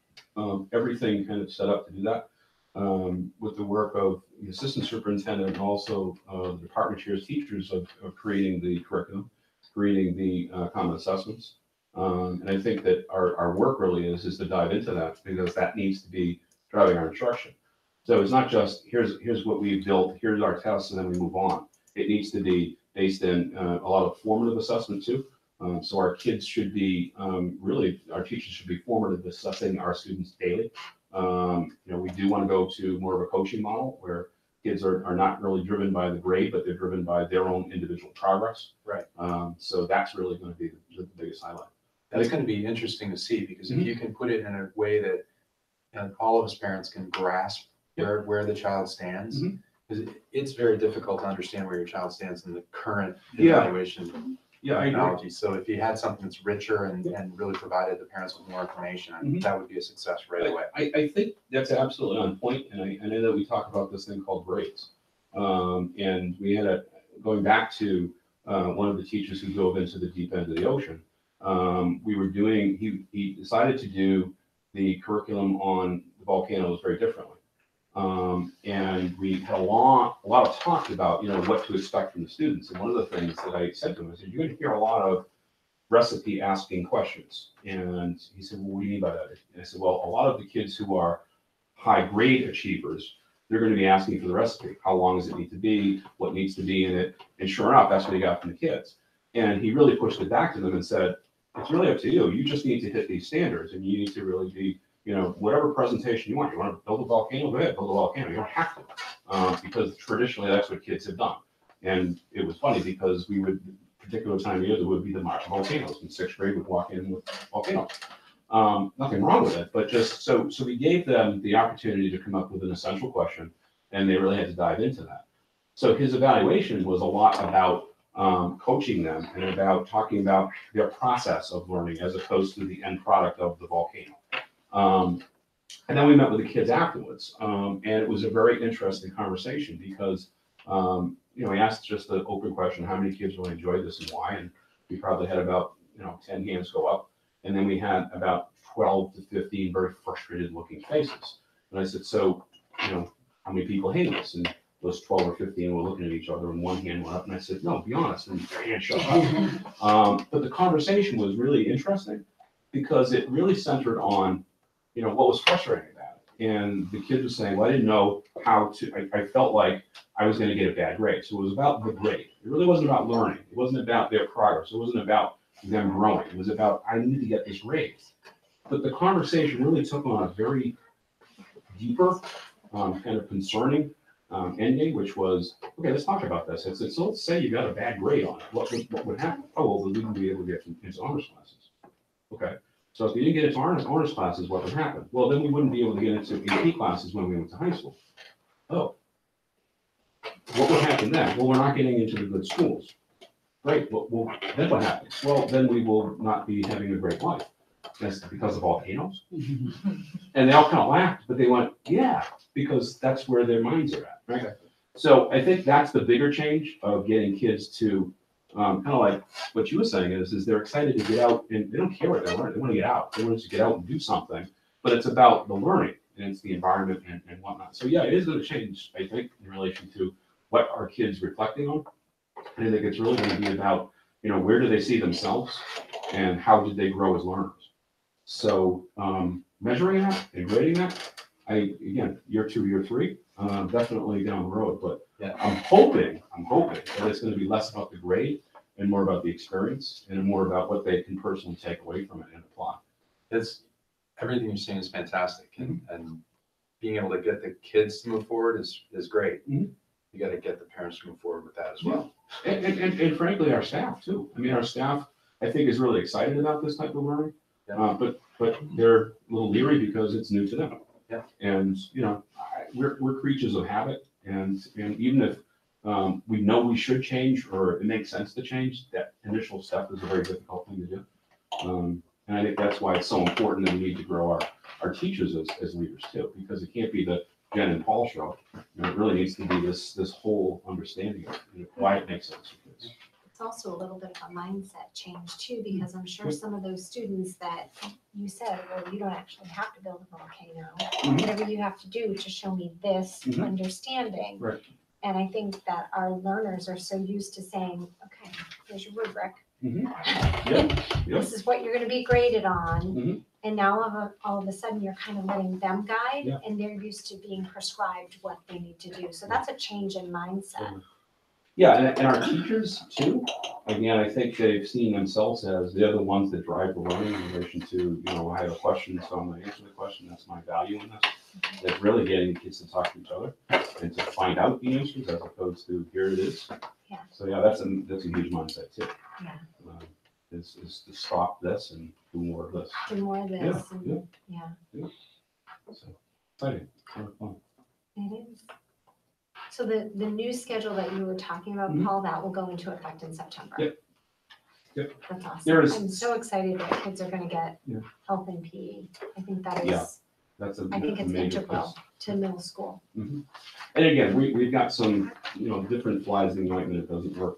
everything kind of set up to do that with the work of the assistant superintendent and also the department chairs, teachers of creating the curriculum, creating the common assessments. And I think that our work really is to dive into that because that needs to be driving our instruction. So it's not just here's what we've built, here's our tests, and then we move on. It needs to be based in a lot of formative assessment too. So our kids should be our teachers should be formative assessing our students daily. We do want to go to more of a coaching model where kids are not really driven by the grade, but they're driven by their own individual progress. Right. So that's really going to be the biggest highlight. That's going to be interesting to see because if you can put it in a way that all of us parents can grasp where the child stands, because it's very difficult to understand where your child stands in the current evaluation technology. So if you had something that's richer and really provided the parents with more information, that would be a success right away. I think that's absolutely on point, and I know that we talk about this thing called grades. And we had going back to one of the teachers who dove into the deep end of the ocean. He decided to do the curriculum on the volcanoes very differently. And we had a lot of talk about, what to expect from the students. And one of the things that I said to him, I said, you're going to hear a lot of recipe asking questions. And he said, well, what do you mean by that? And I said, well, a lot of the kids who are high grade achievers, they're going to be asking for the recipe. How long does it need to be? What needs to be in it? And sure enough, that's what he got from the kids. And he really pushed it back to them and said, it's really up to you. You just need to hit these standards and you need to really be, whatever presentation you want. You want to build a volcano? Go ahead, build a volcano. You don't have to, because traditionally that's what kids have done. And it was funny because particular time of year, there would be the March volcanoes. In sixth grade, would walk in with volcanoes. Nothing wrong with it, but just so we gave them the opportunity to come up with an essential question, and they really had to dive into that. So his evaluation was a lot about coaching them and about talking about their process of learning as opposed to the end product of the volcano. And then we met with the kids afterwards, and it was a very interesting conversation because, we asked just the open question, how many kids really enjoyed this and why? And we probably had about 10 hands go up. And then we had about 12 to 15 very frustrated looking faces. And I said, so, how many people hate this? And those 12 or 15 were looking at each other and one hand went up. And I said, no, be honest. And their hand shut up. But the conversation was really interesting because it really centered on, what was frustrating about it. And the kid was saying, well, I didn't know how to, I felt like I was going to get a bad grade. So it was about the grade. It really wasn't about learning. It wasn't about their progress. It wasn't about them growing. It was about, I need to get this raised. But the conversation really took on a very deeper, kind of concerning ending, which was, okay, let's talk about this. I said, so let's say you got a bad grade on it. What would happen? Oh, well, we wouldn't be able to get into honors classes. Okay. So if you didn't get into honors classes, what would happen? Well, then we wouldn't be able to get into AP classes when we went to high school. Oh. What would happen then? Well, we're not getting into the good schools. Great. Well, then what happens? Well, then we will not be having a great life. That's because of volcanoes. And they all kind of laughed, but they went, yeah, because that's where their minds are at, right? So I think that's the bigger change of getting kids to kind of like what you were saying is they're excited to get out and they don't care what they're learning. They want to get out. They want to get out and do something, but it's about the learning and it's the environment and whatnot. So yeah, it is going to change, I think, in relation to what are kids reflecting on. I think it's really going to be about, where do they see themselves and how did they grow as learners? So measuring that and grading that, again, year 2, year 3, definitely down the road. But Yeah. I'm hoping that it's going to be less about the grade and more about the experience and more about what they can personally take away from it and apply. Everything you're saying is fantastic, and being able to get the kids to move forward is great. Mm-hmm. You got to get the parents to move forward with that as well. And frankly, our staff too. I mean, our staff, I think, is really excited about this type of learning. Yeah. But they're a little leery because it's new to them. Yeah. And we're creatures of habit, and even if we know we should change or it makes sense to change, that initial step is a very difficult thing to do. And I think that's why it's so important that we need to grow our teachers as leaders too, because it can't be the Jen and Paul show. It really needs to be this whole understanding of why it makes sense for kids. It's also a little bit of a mindset change too, because I'm sure some of those students that you said, well, you don't actually have to build a volcano. Whatever you have to do to show me this understanding. Right. And I think that our learners are so used to saying, okay, here's your rubric. Yep. This is what you're gonna be graded on. Mhm. And now all of a sudden, you're kind of letting them guide, Yeah. and they're used to being prescribed what they need to do. So that's a change in mindset. Yeah, and our teachers too, again, I think they've seen themselves as they're the ones that drive the learning in relation to, I have a question, so I'm gonna answer the question, that's my value in this. It's really getting the kids to talk to each other and to find out the answers as opposed to here it is. Yeah. So yeah, that's a huge mindset too. Yeah. Is to stop this and do more of this. Do more of Yeah, this. And, yeah. So exciting, kind of fun. It is. So the new schedule that you were talking about, Paul, that will go into effect in September. Yep. That's awesome. There's- I'm so excited that kids are gonna get Yeah. health and PE. I think that Yeah. is, That's a I think it's major integral plus. to middle school. And again, we've got some, different flies in the ointment. It doesn't work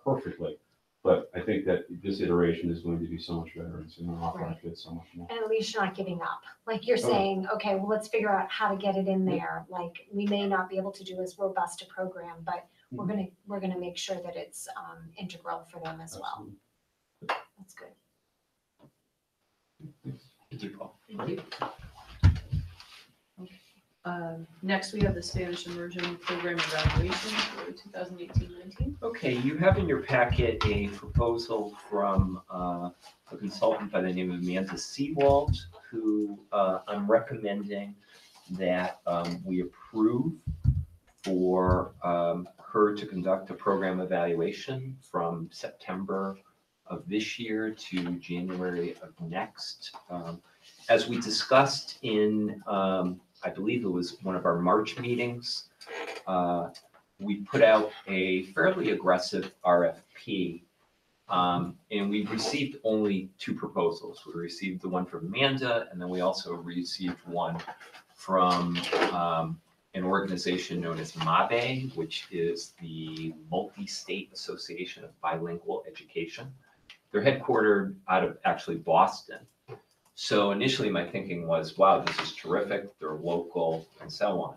perfectly. But I think that this iteration is going to be so much better and it's going to offer our kids so much more. And at least you're not giving up. Like you're saying, okay, well, let's figure out how to get it in there. Like we may not be able to do as robust a program, but we're gonna make sure that it's integral for them as well. Absolutely. That's good. Thank you, Paul. Thank you. Next, we have the Spanish immersion program evaluation for 2018-19. Okay, you have in your packet a proposal from a consultant by the name of Amanda Seawald, who I'm recommending that we approve for her to conduct a program evaluation from September of this year to January of next. As we discussed in, I believe it was one of our March meetings, we put out a fairly aggressive RFP, and we received only 2 proposals. We received the one from Amanda, and then we also received one from an organization known as MABE, which is the Multi-State Association of Bilingual Education. They're headquartered out of actually Boston. So initially my thinking was, wow, this is terrific, they're local and so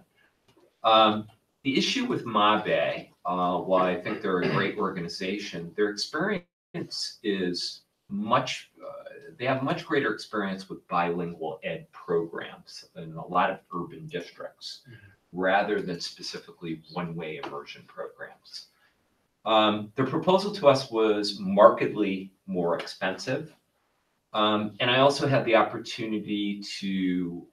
on. The issue with Mabe, while I think they're a great organization, their experience is they have much greater experience with bilingual ed programs in a lot of urban districts, rather than specifically one-way immersion programs. Their proposal to us was markedly more expensive. And I also had the opportunity to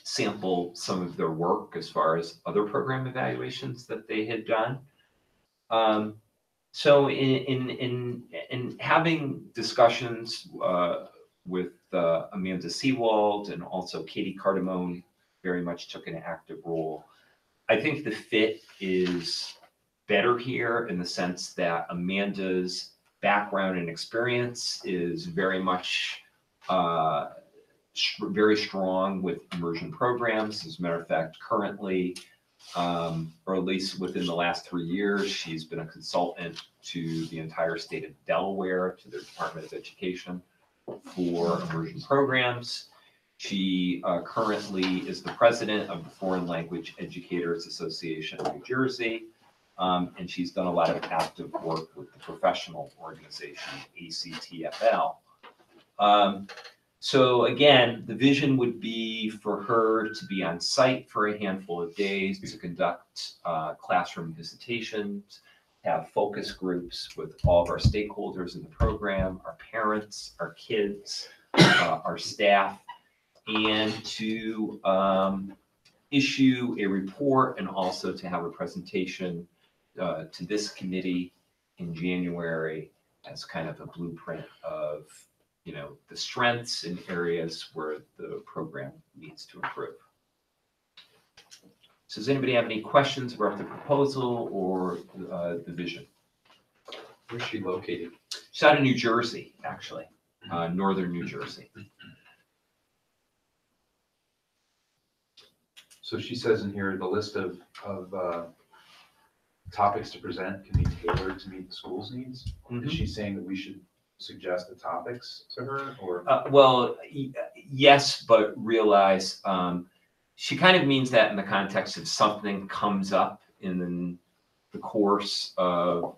sample some of their work as far as other program evaluations that they had done. So in having discussions with Amanda Seawald and also Katie Cardamone very much took an active role. I think the fit is better here in the sense that Amanda's background and experience is very much very strong with immersion programs. As a matter of fact, currently, or at least within the last 3 years, she's been a consultant to the entire state of Delaware, to the Department of Education for immersion programs. She currently is the president of the Foreign Language Educators Association of New Jersey, and she's done a lot of active work with the professional organization, ACTFL. So again, the vision would be for her to be on site for a handful of days to conduct classroom visitations, have focus groups with all of our stakeholders in the program, our parents, our kids, our staff, and to issue a report and also to have a presentation to this committee in January as kind of a blueprint of, you know, the strengths and areas where the program needs to improve. So does anybody have any questions about the proposal or the vision? Where's she located? She's out of New Jersey, actually, northern New Jersey. So she says in here, the list of topics to present can be tailored to meet the school's needs. Is she saying that we should suggest the topics to her, or? Well, yes, but realize she kind of means that in the context of something comes up in the course of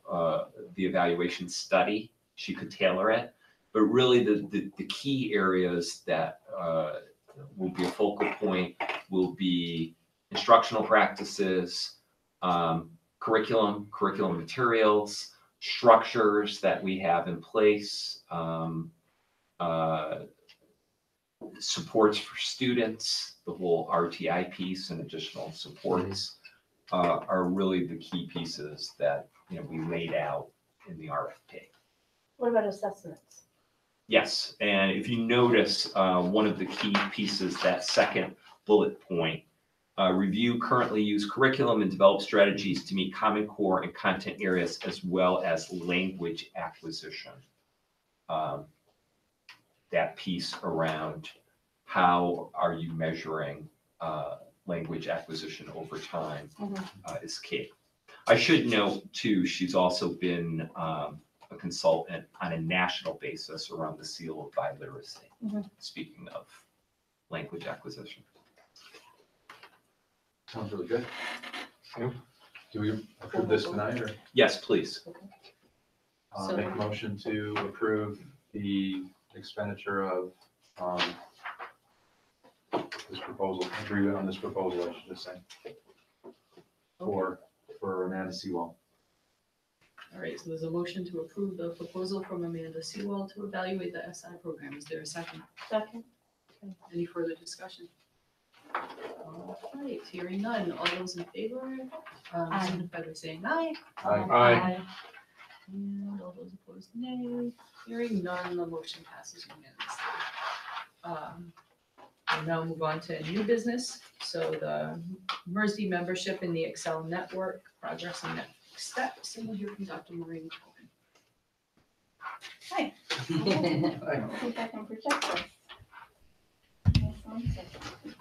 the evaluation study, she could tailor it. But really the key areas that will be a focal point will be instructional practices, curriculum materials, structures that we have in place, supports for students, the whole RTI piece and additional supports are really the key pieces that, you know, we laid out in the RFP. What about assessments? Yes, and if you notice, one of the key pieces, that second bullet point, review currently used curriculum and develop strategies to meet Common Core and content areas as well as language acquisition. That piece around how are you measuring language acquisition over time is key. I should note too, she's also been a consultant on a national basis around the seal of biliteracy, speaking of language acquisition. Sounds really good. Do we approve this tonight, or? Yes, please. Make a motion to approve the expenditure of this proposal, agree on this proposal, I should just say, for Amanda Seawald. All right, so there's a motion to approve the proposal from Amanda Seawald to evaluate the SI program. Is there a second? Second. Okay, any further discussion? All right, hearing none. All those in favor, signify by saying aye. Aye. And all those opposed, nay. Hearing none, the motion passes unanimously. We'll now move on to new business. So the MERSD membership in the Excel network, progress and next steps, and we'll hear from Dr. Maureen Cohen. Hi. Aye. I think I can project this. Yes, one second. There we go.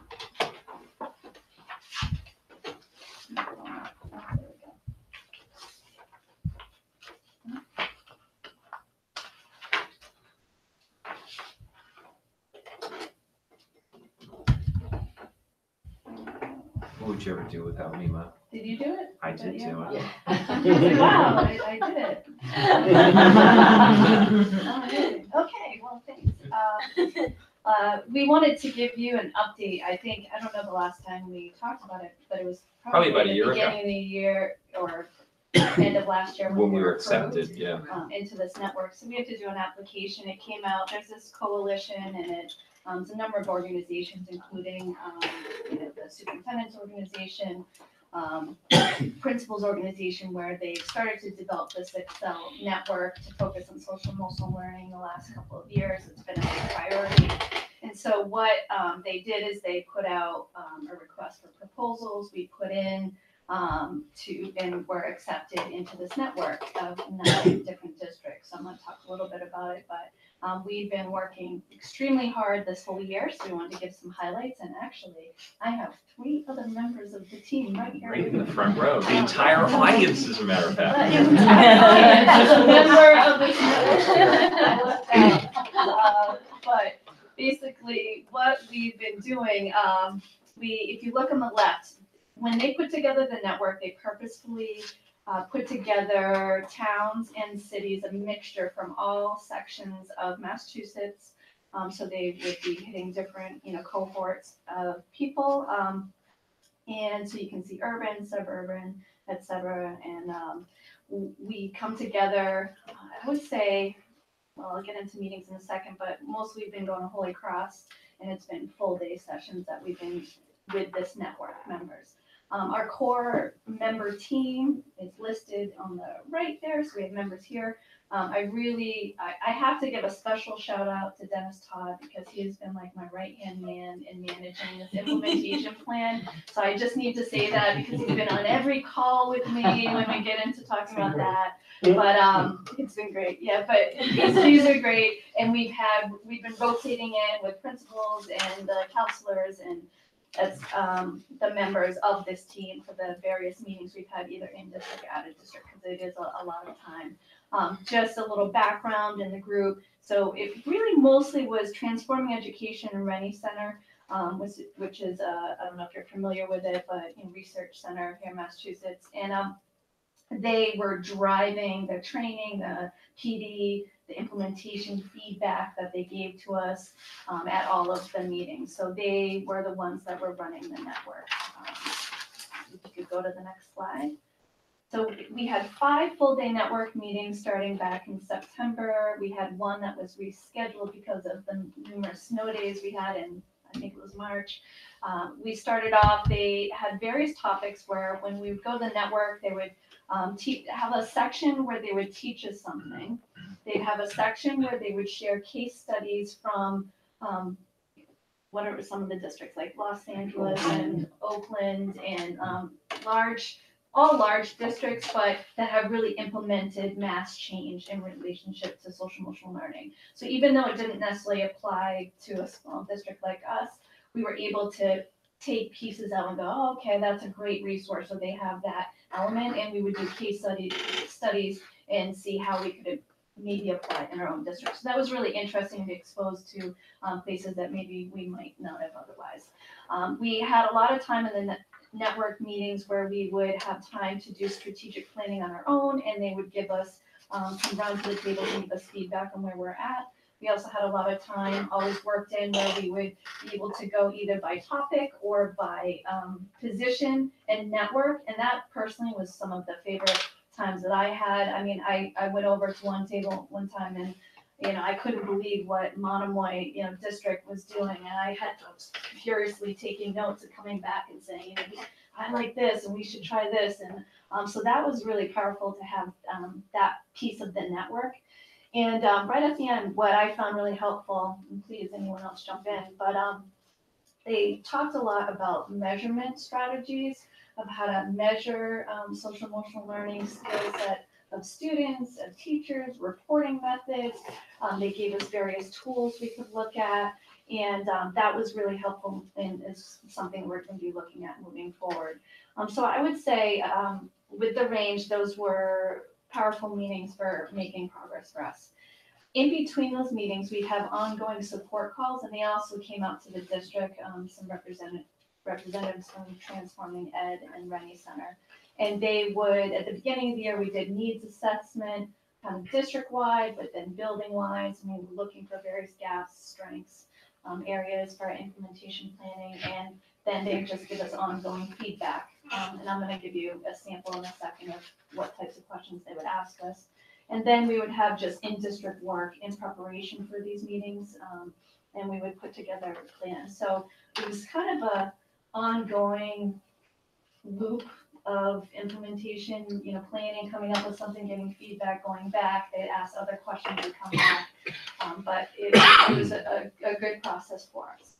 would you ever do without me, Ma? Did you do it? I did Yeah. do it. Wow, I did it. Okay, well, thanks. We wanted to give you an update. I think, I don't know the last time we talked about it, but it was Probably about a the year ago. beginning of the year or end of last year When we were approved, accepted, yeah. into this network. So we have to do an application. It came out, there's this coalition and it's a number of organizations, including, the superintendent's organization, principals organization, where they started to develop this Excel network to focus on social emotional learning the last couple of years. It's been a big priority. And so what they did is they put out a request for proposals. We put in and were accepted into this network of 9 different districts. So I'm going to talk a little bit about it, but we've been working extremely hard this whole year, so we wanted to give some highlights. And actually, I have 3 other members of the team right here. Right in the front row, the entire audience, as a matter of fact. The entire audience is a member of this network. I left out. But basically, what we've been doing, if you look on the left, when they put together the network, they purposefully put together towns and cities, a mixture from all sections of Massachusetts. So they would be hitting different, cohorts of people. And so you can see urban, suburban, et cetera. And we come together, I would say, well, I'll get into meetings in a second, but mostly we've been going to Holy Cross, and it's been full day sessions that we've been with this network members. Our core member team is listed on the right there, so we have members here. I have to give a special shout out to Dennis Todd, because he has been like my right-hand man in managing this implementation plan. So I just need to say that, because he's been on every call with me when we get into talking about that. But it's been great, yeah, but these are great. And we've been rotating in with principals and the counselors and as the members of this team for the various meetings we've had, either in district or out of district, because it is a lot of time. Just a little background in the group. So it really mostly was Transforming Education and Rennie Center, which is, I don't know if you're familiar with it, but research center here in Massachusetts. And they were driving the training, the PD, the implementation feedback that they gave to us at all of the meetings. So they were the ones that were running the network. If you could go to the next slide. So we had 5 full-day network meetings starting back in September. We had one that was rescheduled because of the numerous snow days we had in, I think it was March. We started off, they had various topics where when we would go to the network, they would have a section where they would teach us something. They'd have a section where they would share case studies from what are some of the districts, like Los Angeles and Oakland and all large districts, but that have really implemented mass change in relationship to social emotional learning. So even though it didn't necessarily apply to a small district like us, we were able to take pieces out and go, oh, okay, that's a great resource. So they have that element, and we would do case studies and see how we could maybe apply it in our own district. So that was really interesting to be exposed to places that maybe we might not have otherwise. We had a lot of time in the network meetings where we would have time to do strategic planning on our own, and they would give us come round to the table and give us feedback on where we're at. We also had a lot of time always worked in where we would be able to go either by topic or by position and network. And that personally was some of the favorite times that I had. I mean, I went over to one table one time and, I couldn't believe what Monomoy, district was doing. And I was furiously taking notes and coming back and saying, I like this and we should try this. And so that was really powerful to have that piece of the network. And right at the end, what I found really helpful, and please anyone else jump in, but they talked a lot about measurement strategies of how to measure social emotional learning skill set of students, of teachers, reporting methods. They gave us various tools we could look at, and that was really helpful and is something we're going to be looking at moving forward. So I would say with the range, those were powerful meetings for making progress for us. In between those meetings, we'd have ongoing support calls, and they also came out to the district, some representatives from Transforming Ed and Rennie Center. And they would, at the beginning of the year, we did needs assessment, kind of district-wide, but then building-wise, and we were looking for various gaps, strengths, areas for our implementation planning, and then they just give us ongoing feedback. And I'm gonna give you a sample in a second of what types of questions they would ask us. And then we would have just in-district work in preparation for these meetings, and we would put together a plan. So it was kind of a ongoing loop of implementation, planning, coming up with something, getting feedback, going back, they'd ask other questions, would come back. But it was a good process for us.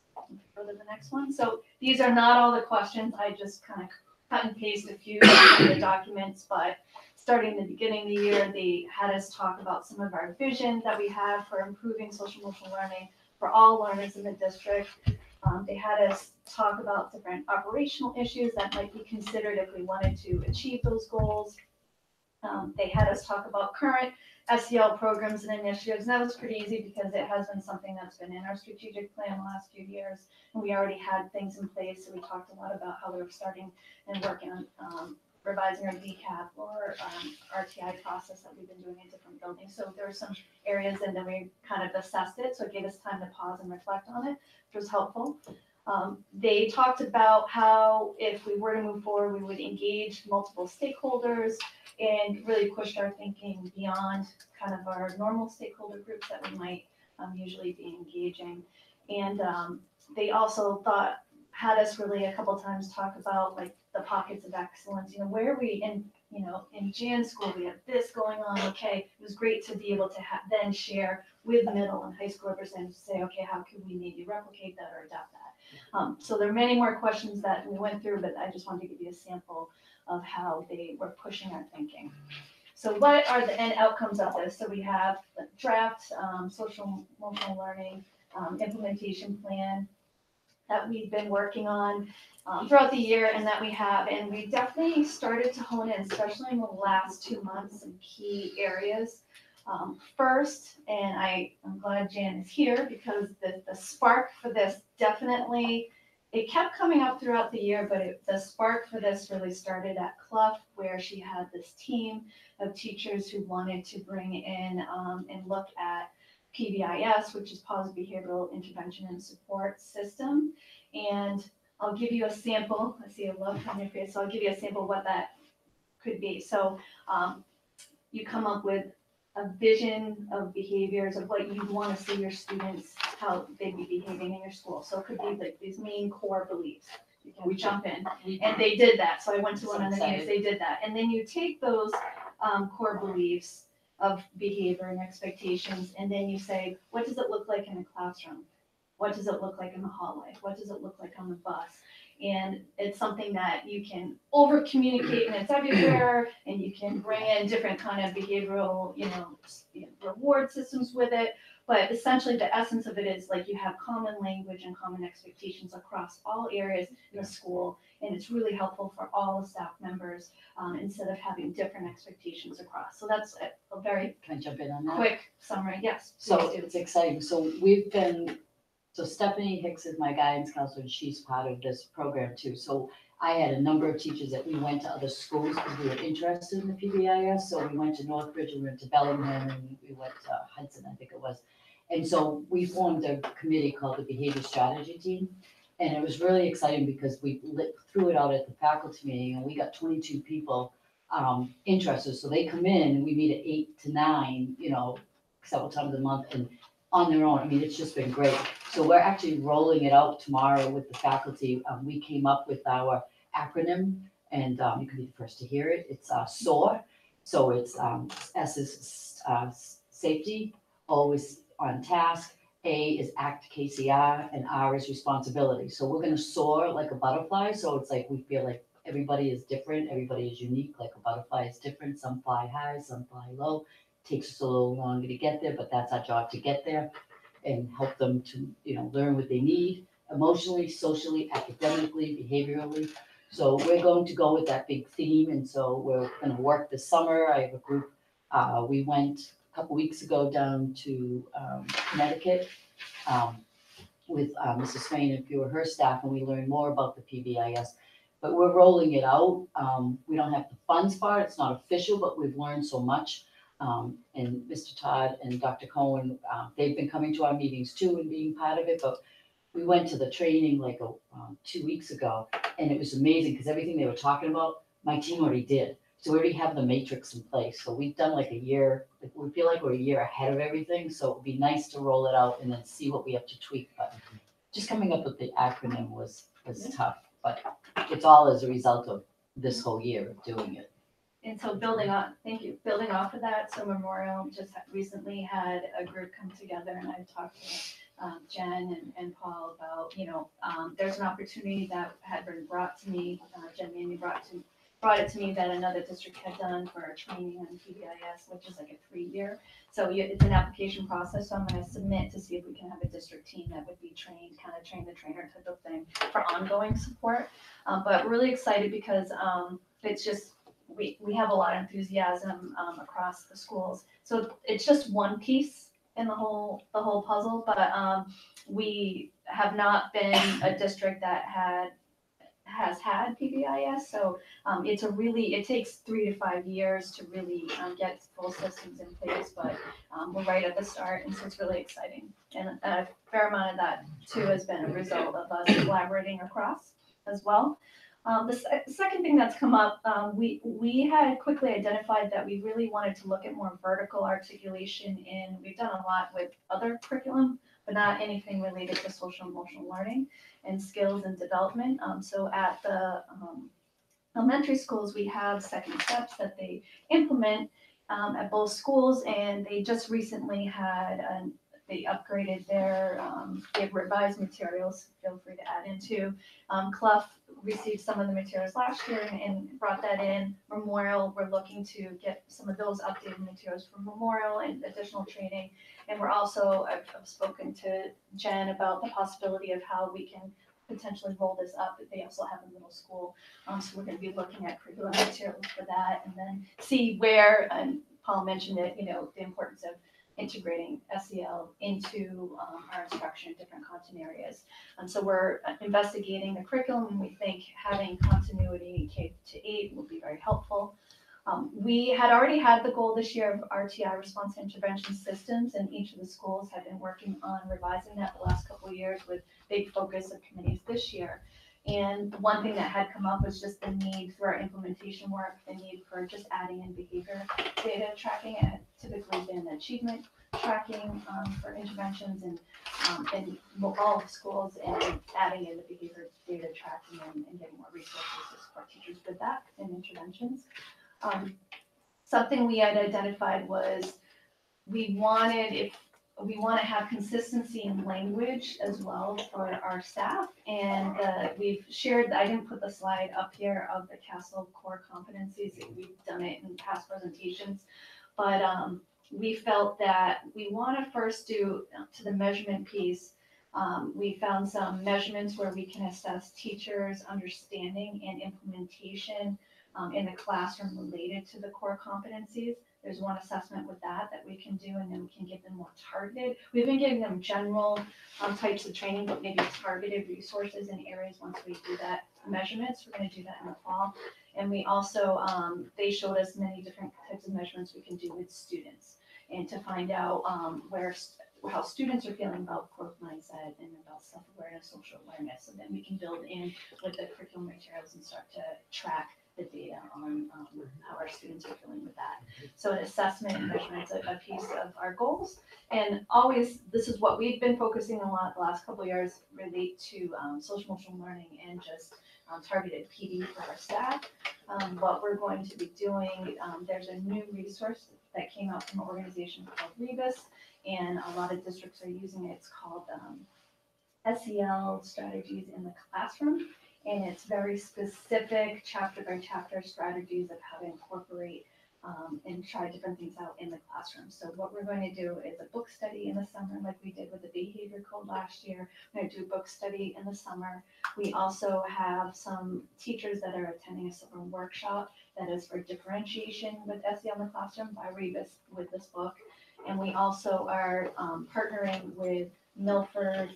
Go to the next one. So these are not all the questions, I just kind of cut and paste a few from the documents, but starting the beginning of the year, they had us talk about some of our vision that we have for improving social emotional learning for all learners in the district. They had us talk about different operational issues that might be considered if we wanted to achieve those goals. They had us talk about current SEL programs and initiatives, and that was pretty easy because it has been something that's been in our strategic plan the last few years, and we already had things in place, so we talked a lot about how we were starting and working on revising our DCAP or RTI process that we've been doing in different buildings. So there were some areas, and then we kind of assessed it, so it gave us time to pause and reflect on it, which was helpful. They talked about how if we were to move forward, we would engage multiple stakeholders and really pushed our thinking beyond kind of our normal stakeholder groups that we might usually be engaging. And they also had us really a couple times talk about like the pockets of excellence, where we in Jan school, we have this going on, okay, it was great to be able to then share with middle and high school representatives to say, okay, how can we maybe replicate that or adapt that? So there are many more questions that we went through, but I just wanted to give you a sample of how they were pushing our thinking. So what are the end outcomes of this? So we have the draft social emotional learning implementation plan that we've been working on throughout the year and that we have. And we definitely started to hone in, especially in the last 2 months, some key areas. First, and I'm glad Jan is here because the spark for this definitely, it kept coming up throughout the year, but the spark for this really started at Clough, where she had this team of teachers who wanted to bring in and look at PBIS, which is Positive Behavioral Intervention and Support System. And I'll give you a sample. I see a look on your face, so I'll give you a sample of what that could be. So you come up with a vision of behaviors of what you want to see your students, how they'd be behaving in your school. So it could be like these main core beliefs. You can jump in. And they did that. So I went to one of the meetings, they did that. And then you take those core beliefs of behavior and expectations, and then you say, what does it look like in a classroom? What does it look like in the hallway? What does it look like on the bus? And it's something that you can over communicate, and it's everywhere, and you can bring in different kind of behavioral, reward systems with it. But essentially the essence of it is like you have common language and common expectations across all areas in the school. And it's really helpful for all the staff members instead of having different expectations across. So that's a very Can I jump in on that? quick summary. Yes. So please do. it's exciting. So Stephanie Hicks is my guidance counselor, and she's part of this program too. So I had a number of teachers that we went to other schools because we were interested in the PBIS. So we went to Northbridge, and we went to Bellingham, and we went to Hudson, I think it was. And so we formed a committee called the Behavior Strategy Team. And it was really exciting because we threw it out at the faculty meeting, and we got 22 people interested. So they come in, and we meet at 8 to 9, several times a month, and on their own. I mean, it's just been great. So we're actually rolling it out tomorrow with the faculty. We came up with our acronym, and you can be the first to hear it. It's SOAR. So it's S is safety, O is on task, A is act KCR, and R is responsibility. So we're going to soar like a butterfly. So it's like we feel like everybody is different, everybody is unique, like a butterfly is different. Some fly high, some fly low. Takes us a little longer to get there, but that's our job to get there and help them to, learn what they need emotionally, socially, academically, behaviorally. So we're going to go with that big theme, and so we're going to work this summer. I have a group. We went a couple weeks ago down to Connecticut, with Mrs. Swain and a few of her staff, and we learned more about the PBIS. But we're rolling it out. We don't have the funds for it. It's not official, but we've learned so much. And Mr. Todd and Dr. Cohen, they've been coming to our meetings too and being part of it. But we went to the training like 2 weeks ago, and it was amazing because everything they were talking about, my team already did. So we already have the matrix in place. So we've done like a year, like we feel like we're a year ahead of everything. So it would be nice to roll it out and then see what we have to tweak. But just coming up with the acronym was tough. But it's all as a result of this whole year of doing it. And so thank you, building off of that, so Memorial just recently had a group come together, and I talked to Jen and Paul about, there's an opportunity that had been brought to me, Jen Manny brought it to me that another district had done for a training on PBIS, which is like a 3-year. So it's an application process, so I'm gonna submit to see if we can have a district team that would be trained, kind of train the trainer type of thing for ongoing support. But really excited because it's just, we have a lot of enthusiasm across the schools. So it's just one piece in the whole puzzle, but we have not been a district that has had PBIS. So it takes 3 to 5 years to really get full systems in place, but we're right at the start, and so it's really exciting. And a fair amount of that too has been a result of us collaborating across as well. The second thing that's come up, we had quickly identified that we really wanted to look at more vertical articulation we've done a lot with other curriculum, but not anything related to social emotional learning and skills and development. So at the elementary schools, we have second steps that they implement at both schools, and they just recently had they upgraded they have revised materials, feel free to add into. Clough received some of the materials last year and brought that in. Memorial, we're looking to get some of those updated materials for Memorial and additional training. And we're also, I've spoken to Jen about the possibility of how we can potentially roll this up. They also have a middle school. So we're gonna be looking at curriculum materials for that, and then see where, and Paul mentioned it, the importance of integrating SEL into our instruction in different content areas. So we're investigating the curriculum, and we think having continuity K-8 will be very helpful. We had already had the goal this year of RTI, response intervention systems, and each of the schools had been working on revising that the last couple of years with big focus of committees this year. And one thing that had come up was just the need through our implementation work, the need for just adding in behavior data tracking. It had typically been achievement tracking for interventions and all the schools, and adding in the behavior data tracking and getting more resources to support teachers with that and interventions. Something we had identified was we want to have consistency in language as well for our staff, and we've shared, I didn't put the slide up here of the CASEL core competencies, we've done it in past presentations, but we felt that we want to first do to the measurement piece. We found some measurements where we can assess teachers' understanding and implementation in the classroom related to the core competencies. There's one assessment with that we can do, and then we can give them more targeted. We've been giving them general types of training, but maybe targeted resources in areas once we do that measurements. We're going to do that in the fall. And we also, they showed us many different types of measurements we can do with students, and to find out how students are feeling about growth mindset and about self-awareness, social awareness, so then we can build in with the curriculum materials and start to track the data on how our students are feeling with that. So an assessment and measurement is a piece of our goals. And always, this is what we've been focusing a lot the last couple of years, relate to social emotional learning and just targeted PD for our staff. What we're going to be doing, there's a new resource that came out from an organization called Rebus, and a lot of districts are using it. It's called SEL Strategies in the Classroom. And it's very specific chapter by chapter strategies of how to incorporate and try different things out in the classroom. So what we're going to do is a book study in the summer, like we did with the behavior code last year. We're going to do a book study in the summer. We also have some teachers that are attending a summer workshop that is for differentiation with SEL in the classroom by Rebus with this book. And we also are partnering with Milford,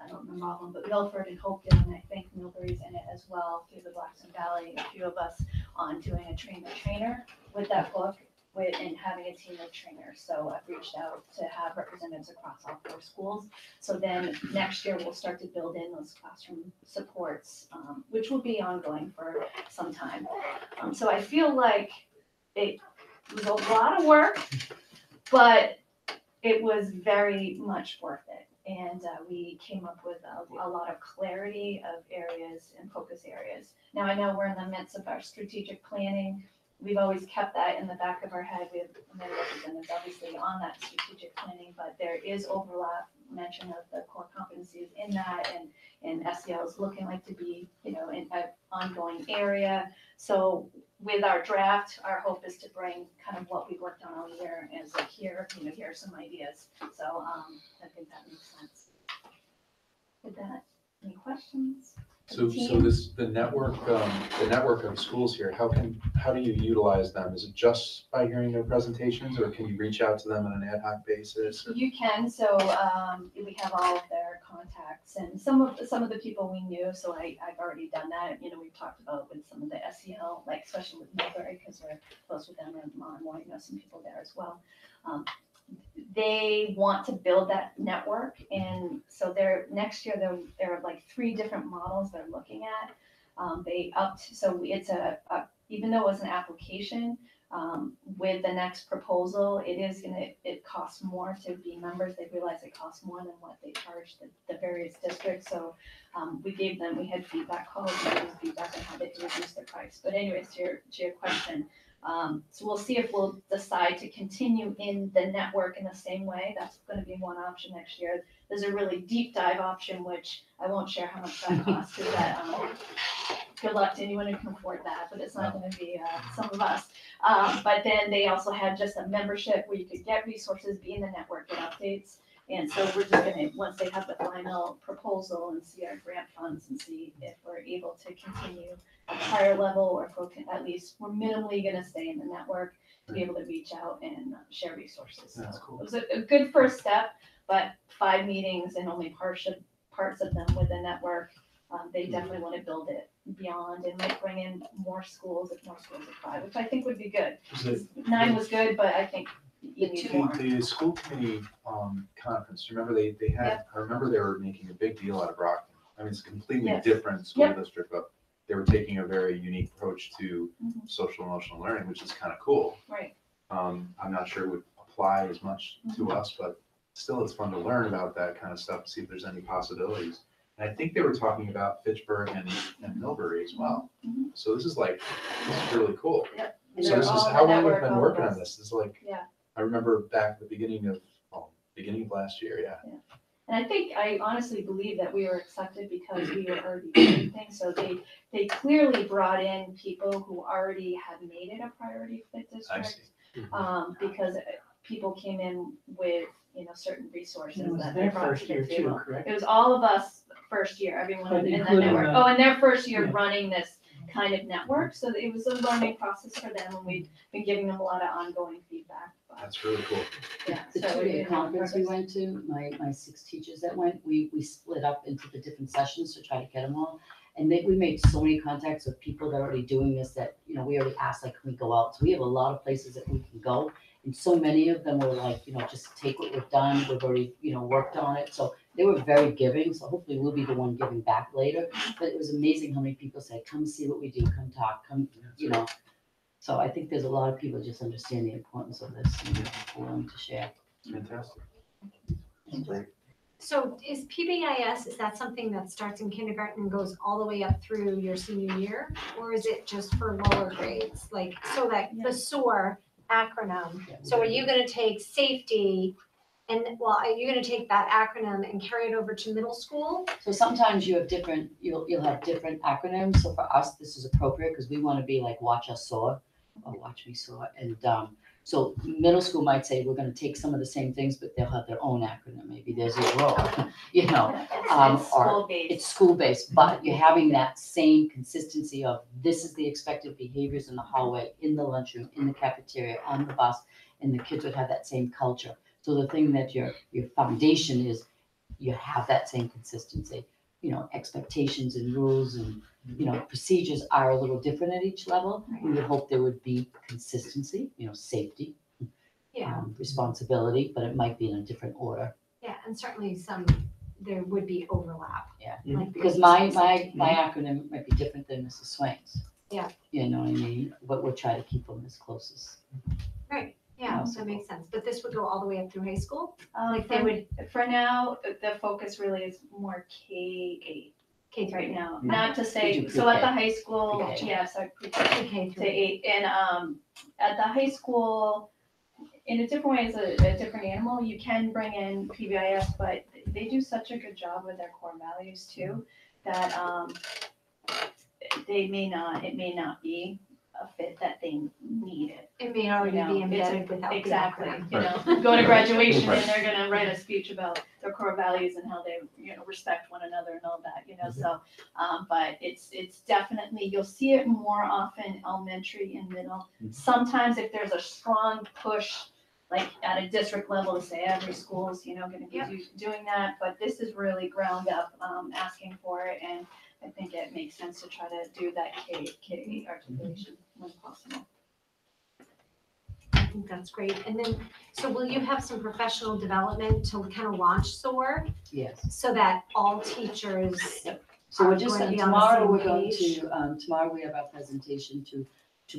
I don't remember all of them, but Milford and Hopeton, and I think Millbury's in it as well, through the Blackstone Valley, a few of us on doing a trainer with that book and having a team of trainers. So I've reached out to have representatives across all 4 schools. So then next year we'll start to build in those classroom supports, which will be ongoing for some time. So I feel like it was a lot of work, but it was very much worth it. And we came up with a lot of clarity of areas and focus areas. Now I know we're in the midst of our strategic planning. We've always kept that in the back of our head. We have many representatives obviously on that strategic planning, but there is overlap, mention of the core competencies in that, and SEL is looking like to be, an ongoing area. So with our draft, our hope is to bring kind of what we worked on all year as like here are some ideas. So I think that makes sense. With that, any questions? So the network of schools here, how do you utilize them? Is it just by hearing their presentations, or can you reach out to them on an ad hoc basis? You can, so we have all of their contacts, and some of the people we knew, so I've already done that. We've talked about with some of the SEL, like especially with Millbury, because we're close with them, and more, some people there as well. They want to build that network, and so next year there are like 3 different models they're looking at. So it's even though it was an application, with the next proposal, it costs more to be members. They realize it costs more than what they charge the various districts. So we had feedback calls, and gave feedback on how they reduce their price. But anyways, to your question. So we'll see if we'll decide to continue in the network in the same way. That's going to be one option next year. There's a really deep dive option, which I won't share how much that costs, because good luck to anyone who can afford that, but it's not going to be some of us. But then they also had just a membership where you could get resources, be in the network, get updates. And so we're just going to, once they have the final proposal and see our grant funds and see if we're able to continue at a higher level, or if we're minimally going to stay in the network to be able to reach out and share resources. That's cool. It was a good first step, but 5 meetings and only parts of them with the network. They definitely want to build it beyond and might bring in more schools if more schools apply, which I think would be good. 9 was good, but I think you need more. The school committee conference, remember they had, Yep. I remember they were making a big deal out of Brockton. I mean, it's a completely Yes. different school Yep. district, but they were taking a very unique approach to Mhm. social emotional learning, which is kind of cool. Right. I'm not sure it would apply as much to us, but still it's fun to learn about that kind of stuff, to see if there's any possibilities. And I think they were talking about Fitchburg and Millbury as well. Mhm. So this is really cool. Yep. So They're this is all in how the long we've network, been all of working us. on this. This is like, Yeah. I remember back at the beginning of last year, yeah. And I honestly believe that we were accepted because we were already doing things. So they clearly brought in people who already had made it a priority for the I district. see. Because people came in with, certain resources It was that they their brought first to the year too, table. correct? It was all of us first year, everyone But in the including network. the- In their first year Yeah. running this kind of network. So it was a learning process for them, and we've been giving them a lot of ongoing feedback. But, That's really cool. yeah, The so 2-day it- conference we went to, my 6 teachers that went, we split up into the different sessions to try to get them all. And we made so many contacts with people that are already doing this that, we already asked, like, can we go out? So we have a lot of places that we can go. And so many of them were like, just take what we've done, we've already, worked on it. So they were very giving, so hopefully we'll be the one giving back later. But it was amazing how many people said, come see what we do, come talk, come, So I think there's a lot of people just understand the importance of this and are willing to share. Fantastic. So is PBIS, is that something that starts in kindergarten and goes all the way up through your senior year? Or is it just for lower grades? Like, so that the SOAR acronym, so are you gonna take safety and, are you gonna take that acronym and carry it over to middle school? So sometimes you have you'll have different acronyms. So for us, this is appropriate because we want to be like Watch Us Soar or Watch Me Soar. And so middle school might say we're going to take some of the same things, but they'll have their own acronym. Maybe there's a role, It's or school-based. it's school-based, but you're having that same consistency of this is the expected behaviors in the hallway, in the lunchroom, in the cafeteria, on the bus, and the kids would have that same culture. So the thing that your foundation is, you have that same consistency. You know, expectations and rules and, you know, procedures are a little different at each level. We would hope there would be consistency, you know, safety, responsibility, but it might be in a different order. Yeah, and certainly there would be overlap. Yeah, Like because there's my acronym might be different than Mrs. Swain's. Yeah. You know what I mean? But we'll try to keep them as close as. Right, yeah, that makes sense. But this would go all the way up through high school? Like they would, for now, the focus really is more K-8 K through right now. Mhm. Not to We say, do so at the pre-K. high school, Pre-K. yes, I pre-K K to through 8. And at the high school, in a different way, it's a different animal. You can bring in PBIS, but they do such a good job with their core values too, that it may not be a fit that they need it. It may already You know, be embedded without the Exactly, acronym. you know, go to graduation and they're gonna write a speech about their core values and how they, you know, respect one another and all that, you know, so. But it's definitely, you'll see it more often elementary and middle. Sometimes if there's a strong push, like at a district level to say every school's, you know, gonna be doing that, but this is really ground up, asking for it, and I think it makes sense to try to do that K articulation when possible. I think that's great. And then, so will you have some professional development to kind of launch SOAR Yes. so that all teachers? So we're are just, going to be on the tomorrow same we're going page? to, tomorrow we have our presentation to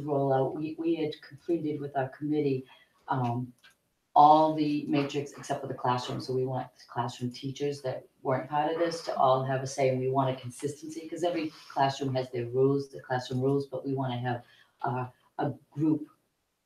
roll out. We had completed with our committee, all the matrix except for the classroom. So we want classroom teachers that weren't part of this to all have a say, and we want a consistency because every classroom has their rules, the classroom rules, but we want to have a group,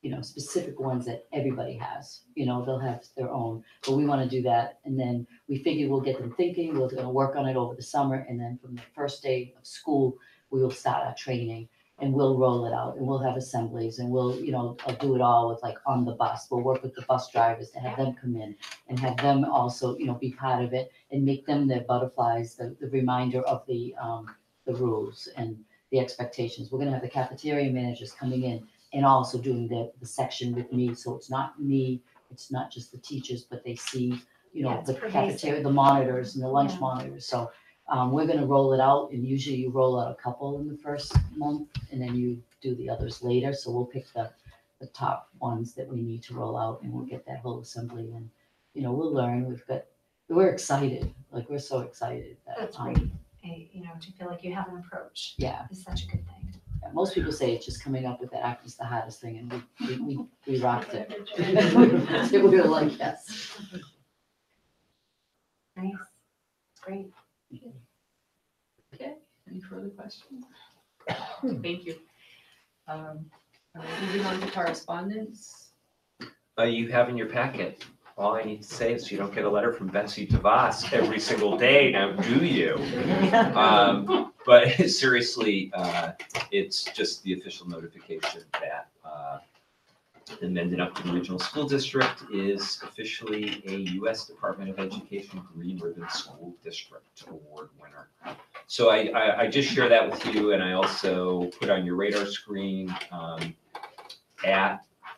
you know, specific ones that everybody has. You know, they'll have their own, but we want to do that. And then we figure we'll get them thinking, we're going to work on it over the summer, and then from the first day of school, we will start our training. And we'll roll it out, and we'll have assemblies, and we'll, you know, I'll do it all with like on the bus. We'll work with the bus drivers to have them come in and have them also, you know, be part of it and make them the butterflies, the reminder of the rules and the expectations. We're gonna have the cafeteria managers coming in and also doing the section with me. So it's not me, it's not just the teachers, but they see, you know, Yeah, it's the pervasive. cafeteria, the monitors and the lunch Yeah. monitors. So we're gonna roll it out, and usually you roll out a couple in the first month, and then you do the others later. So we'll pick the top ones that we need to roll out, and we'll get that whole assembly, and, you know, we'll learn. We're excited, like, we're so excited. That's great. You know, to feel like you have an approach Yeah, is such a good thing. yeah, most people say it's just coming up with that act is the hardest thing, and we rocked it. We were like, yes. Nice, great. Okay, any further questions? Thank you. Moving on to correspondence. You have in your packet, all I need to say is you don't get a letter from Betsy DeVos every single day, now do you? But seriously, it's just the official notification that the Mendon-Upton Regional School District is officially a U.S. Department of Education Green Ribbon School District Award winner. So I just share that with you, and I also put on your radar screen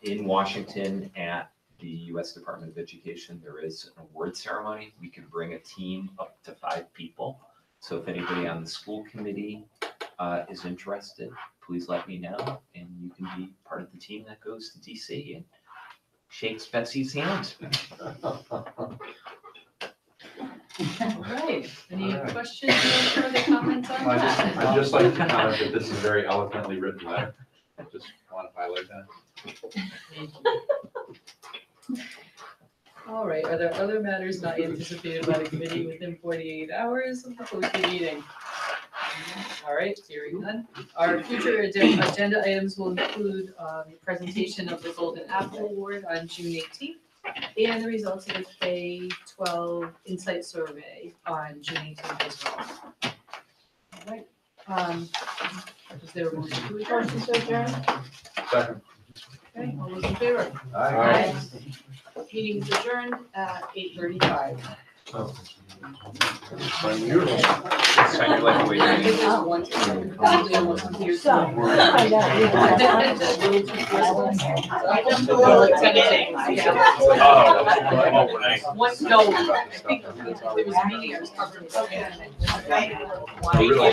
in Washington at the U.S. Department of Education, there is an award ceremony. We can bring a team up to 5 people. So if anybody on the school committee is interested, please let me know, and you can be part of the team that goes to DC and shakes Betsy's hand. All right, any All right. questions or further comments on that? I'd just like to comment that this is a very eloquently written letter. I just want to highlight that. Thank you. All right, are there other matters not anticipated by the committee within 48 hours of the posted meeting? All right, hearing none. Our future agenda items will include the presentation of the Golden Apple Award on June 18th and the results of the K-12 Insight Survey on June 18th as well. All right, is there a motion to adjourn? Second. Okay, all those in favor? Aye. Meeting is adjourned at 8:35. Sign your life away. One, no, I think it was me, I was covering. Really?